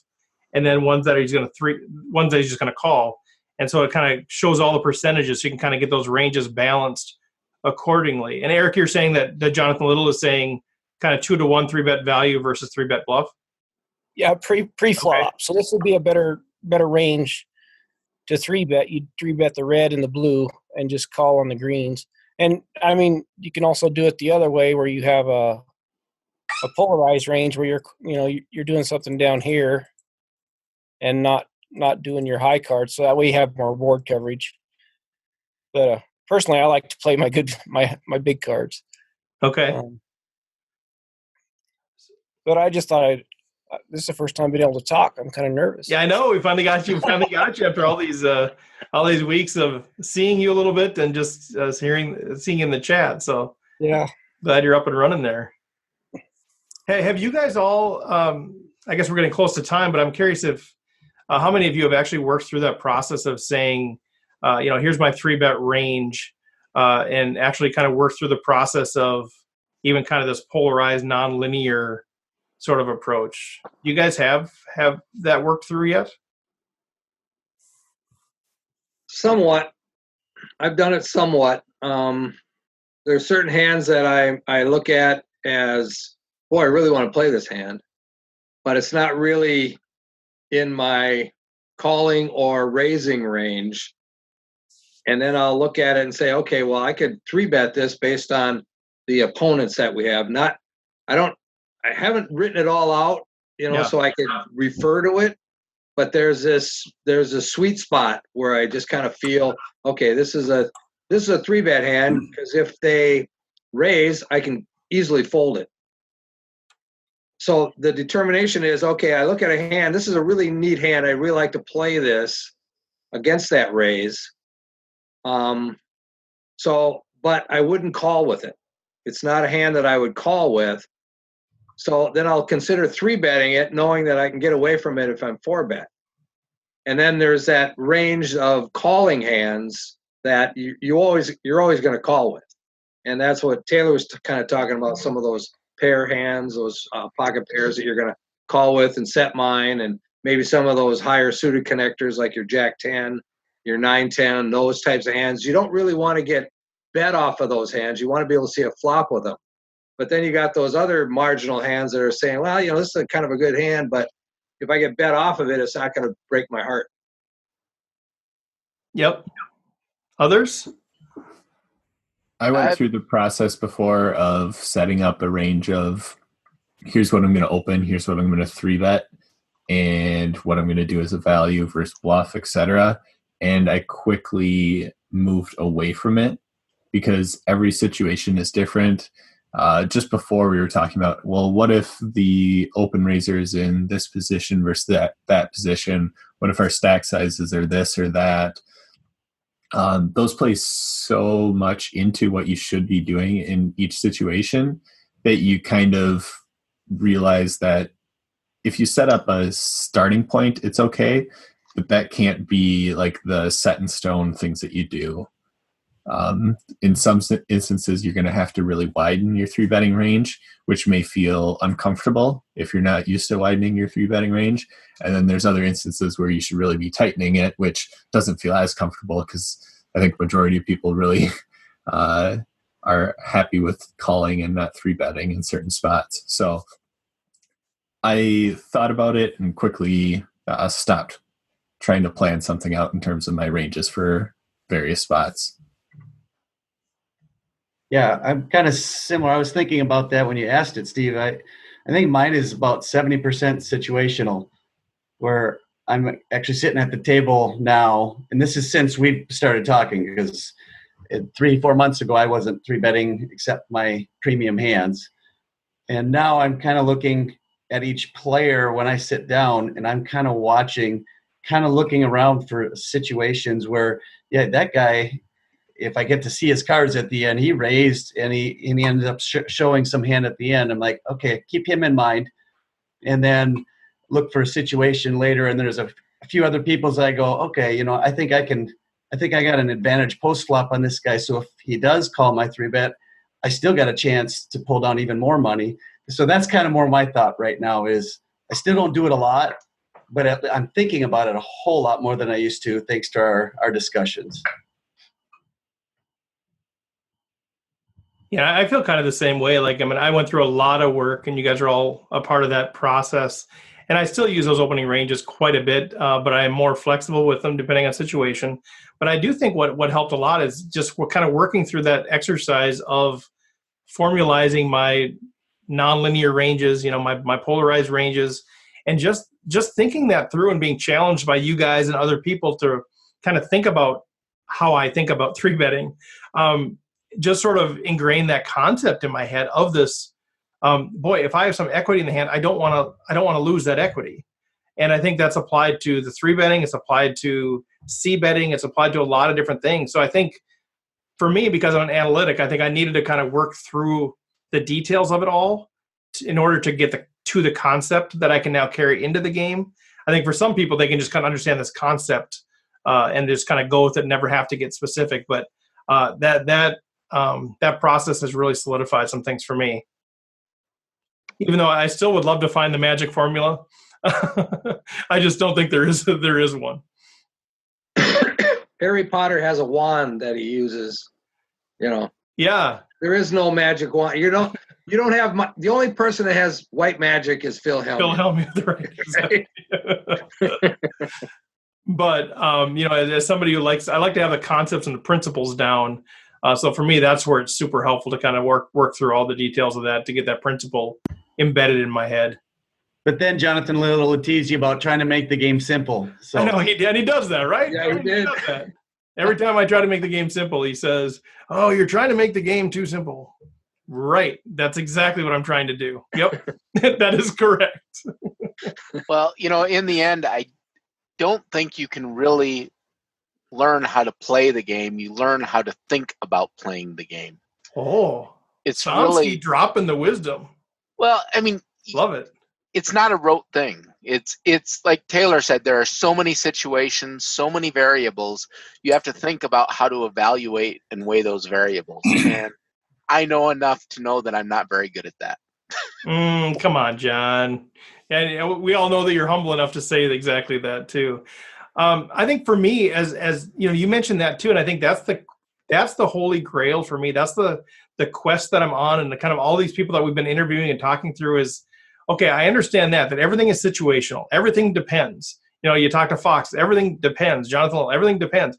and then ones that he's just going to call. And so it kind of shows all the percentages, so you can kind of get those ranges balanced accordingly. And Eric, you're saying that Jonathan Little is saying kind of 2-to-1 3-bet value versus 3-bet bluff? Yeah, pre-flop. Okay. So this would be a better range to 3-bet. You'd 3-bet the red and the blue and just call on the greens. And I mean, you can also do it the other way where you have a polarized range where you're doing something down here and not doing your high cards. So that way you have more board coverage. But personally, I like to play my big cards. Okay. But I just thought this is the first time being able to talk. I'm kind of nervous. Yeah, I know. We finally got you. After all these weeks of seeing you a little bit and just seeing you in the chat. So yeah, glad you're up and running there. Hey, have you guys all? I guess we're getting close to time, but I'm curious if how many of you have actually worked through that process of saying, here's my 3-bet range, and actually kind of worked through the process of even kind of this polarized, non-linear sort of approach. You guys have that worked through yet? Somewhat. I've done it somewhat. There's certain hands that I look at as, boy, I really want to play this hand, but it's not really in my calling or raising range. And then I'll look at it and say, okay, well, I could 3-bet this based on the opponents that we have. I haven't written it all out, so I could refer to it. But there's a sweet spot where I just kind of feel, okay, this is a 3-bet hand, because if they raise, I can easily fold it. So the determination is, okay, I look at a hand, this is a really neat hand. I really like to play this against that raise. But I wouldn't call with it. It's not a hand that I would call with. So then I'll consider 3-betting it, knowing that I can get away from it if I'm 4-bet. And then there's that range of calling hands that you're always going to call with. And that's what Taylor was kind of talking about, some of those pair hands, those pocket pairs that you're going to call with and set mine, and maybe some of those higher suited connectors like your Jack 10, your 9-10, those types of hands. You don't really want to get bet off of those hands. You want to be able to see a flop with them. But then you got those other marginal hands that are saying, well, this is kind of a good hand, but if I get bet off of it, it's not going to break my heart. Yep. Others? I went through the process before of setting up a range of here's what I'm going to open, here's what I'm going to 3-bet, and what I'm going to do as a value versus bluff, etc. And I quickly moved away from it because every situation is different. Just before we were talking about, well, what if the open raiser is in this position versus that position? What if our stack sizes are this or that? Those play so much into what you should be doing in each situation that you kind of realize that if you set up a starting point, it's okay, but that can't be like the set in stone things that you do. In some instances, you're going to have to really widen your 3-betting range, which may feel uncomfortable if you're not used to widening your 3-betting range. And then there's other instances where you should really be tightening it, which doesn't feel as comfortable because I think majority of people really are happy with calling and not 3-betting in certain spots. So I thought about it and quickly stopped trying to plan something out in terms of my ranges for various spots. Yeah, I'm kind of similar. I was thinking about that when you asked it, Steve. I think mine is about 70% situational, where I'm actually sitting at the table now, and this is since we started talking, because 3-4 months ago I wasn't 3-betting except my premium hands. And now I'm kind of looking at each player when I sit down, and I'm kind of watching, kind of looking around for situations where, yeah, that guy, if I get to see his cards at the end, he raised and he ended up showing some hand at the end. I'm like, okay, keep him in mind, and then look for a situation later. And there's a few other people's I go, okay, I think I got an advantage post flop on this guy. So if he does call my 3-bet, I still got a chance to pull down even more money. So that's kind of more my thought right now. Is I still don't do it a lot, but I'm thinking about it a whole lot more than I used to, thanks to our discussions. Yeah, I feel kind of the same way. Like, I mean, I went through a lot of work, and you guys are all a part of that process. And I still use those opening ranges quite a bit, but I am more flexible with them depending on situation. But I do think what helped a lot is just we're kind of working through that exercise of formalizing my nonlinear ranges, my polarized ranges, and just thinking that through and being challenged by you guys and other people to kind of think about how I think about 3-betting. Just sort of ingrain that concept in my head of this. Boy, if I have some equity in the hand, I don't want to lose that equity. And I think that's applied to the 3-betting. It's applied to c-betting. It's applied to a lot of different things. So I think for me, because I'm an analytic, I think I needed to kind of work through the details of it all in order to get to the concept that I can now carry into the game. I think for some people, they can just kind of understand this concept and just kind of go with it and never have to get specific. But that process has really solidified some things for me. Even though I still would love to find the magic formula, I just don't think there is one. Harry Potter has a wand that he uses. Yeah. There is no magic wand. You don't have the only person that has white magic is Phil Hellmuth. Phil Hellmuth, right? Exactly. But as somebody who I like to have the concepts and the principles down. So for me, that's where it's super helpful to kind of work through all the details of that to get that principle embedded in my head. But then Jonathan Little will tease you about trying to make the game simple. So I know he does that, right? Yeah, he did. Does that. Every time I try to make the game simple, he says, "Oh, you're trying to make the game too simple." Right. That's exactly what I'm trying to do. Yep. That is correct. Well, in the end, I don't think you can really learn how to play the game. You learn how to think about playing the game. Oh, it's Somsky really dropping the wisdom. Well, I mean, love it. It's not a rote thing. It's like Taylor said, there are so many situations, so many variables. You have to think about how to evaluate and weigh those variables. And I know enough to know that I'm not very good at that. Come on, John. And we all know that you're humble enough to say exactly that too. I think for me, as you mentioned that too, and I think that's the holy grail for me. That's the quest that I'm on, and the kind of all these people that we've been interviewing and talking through is, okay, I understand that everything is situational. Everything depends. You talk to Fox, everything depends. Jonathan, everything depends.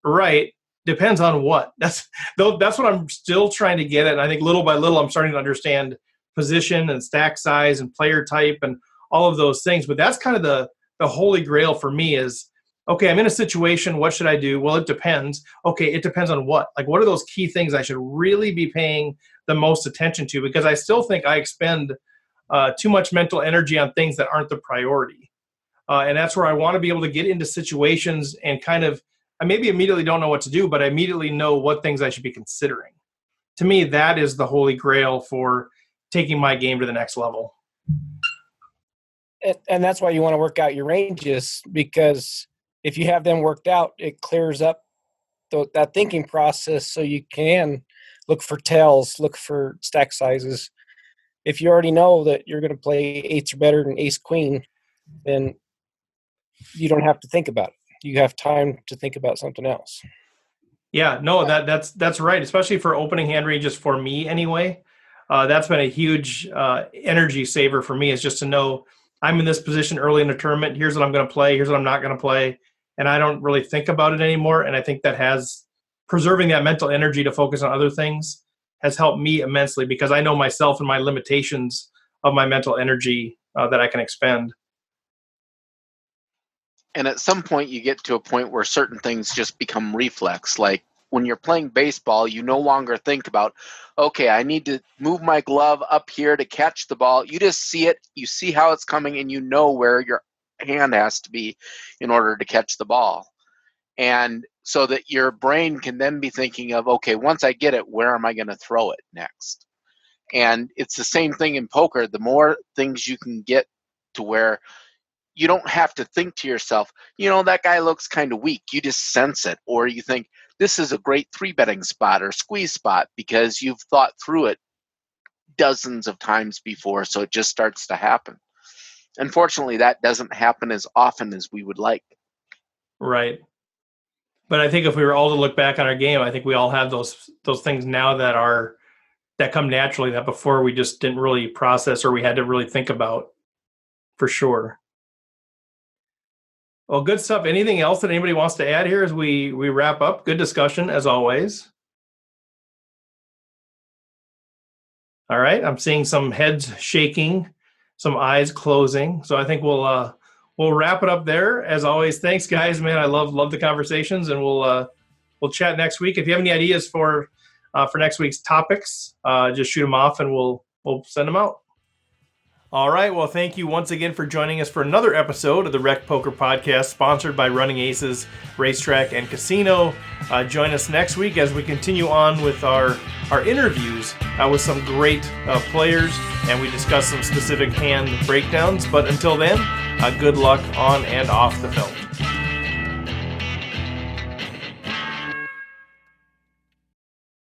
Right. Depends on what? That's what I'm still trying to get at. And I think little by little, I'm starting to understand position and stack size and player type and all of those things. But that's kind of the holy grail for me is, okay, I'm in a situation. What should I do? Well, it depends. Okay, it depends on what? Like, what are those key things I should really be paying the most attention to? Because I still think I expend too much mental energy on things that aren't the priority. And that's where I want to be able to get into situations and kind of, I maybe immediately don't know what to do, but I immediately know what things I should be considering. To me, that is the holy grail for taking my game to the next level. And that's why you want to work out your ranges, because if you have them worked out, it clears up that thinking process so you can look for tails, look for stack sizes. If you already know that you're going to play eights or better than ace queen, then you don't have to think about it. You have time to think about something else. Yeah, no, that's right. Especially for opening hand ranges for me anyway. That's been a huge energy saver for me, is just to know I'm in this position early in the tournament. Here's what I'm going to play. Here's what I'm not going to play. And I don't really think about it anymore. And I think that has preserving that mental energy to focus on other things has helped me immensely, because I know myself and my limitations of my mental energy that I can expend. And at some point you get to a point where certain things just become reflex. Like when you're playing baseball, you no longer think about, okay, I need to move my glove up here to catch the ball. You just see it, you see how it's coming, and you know where your hand has to be in order to catch the ball. And so that your brain can then be thinking of, okay, once I get it, where am I going to throw it next? And it's the same thing in poker. The more things you can get to where you don't have to think to yourself, that guy looks kind of weak. You just sense it. Or you think, this is a great 3-betting spot or squeeze spot, because you've thought through it dozens of times before, so it just starts to happen. Unfortunately, that doesn't happen as often as we would like. Right. But I think if we were all to look back on our game, I think we all have those things now that come naturally, that before we just didn't really process or we had to really think about, for sure. Well, good stuff. Anything else that anybody wants to add here as we wrap up? Good discussion, as always. All right. I'm seeing some heads shaking, some eyes closing. So I think we'll wrap it up there. As always, thanks, guys. Man, I love the conversations, and we'll chat next week. If you have any ideas for next week's topics, just shoot them off, and we'll send them out. All right. Well, thank you once again for joining us for another episode of the Rec Poker Podcast, sponsored by Running Aces Racetrack and Casino. Join us next week as we continue on with our interviews with some great players, and we discuss some specific hand breakdowns. But until then, good luck on and off the field.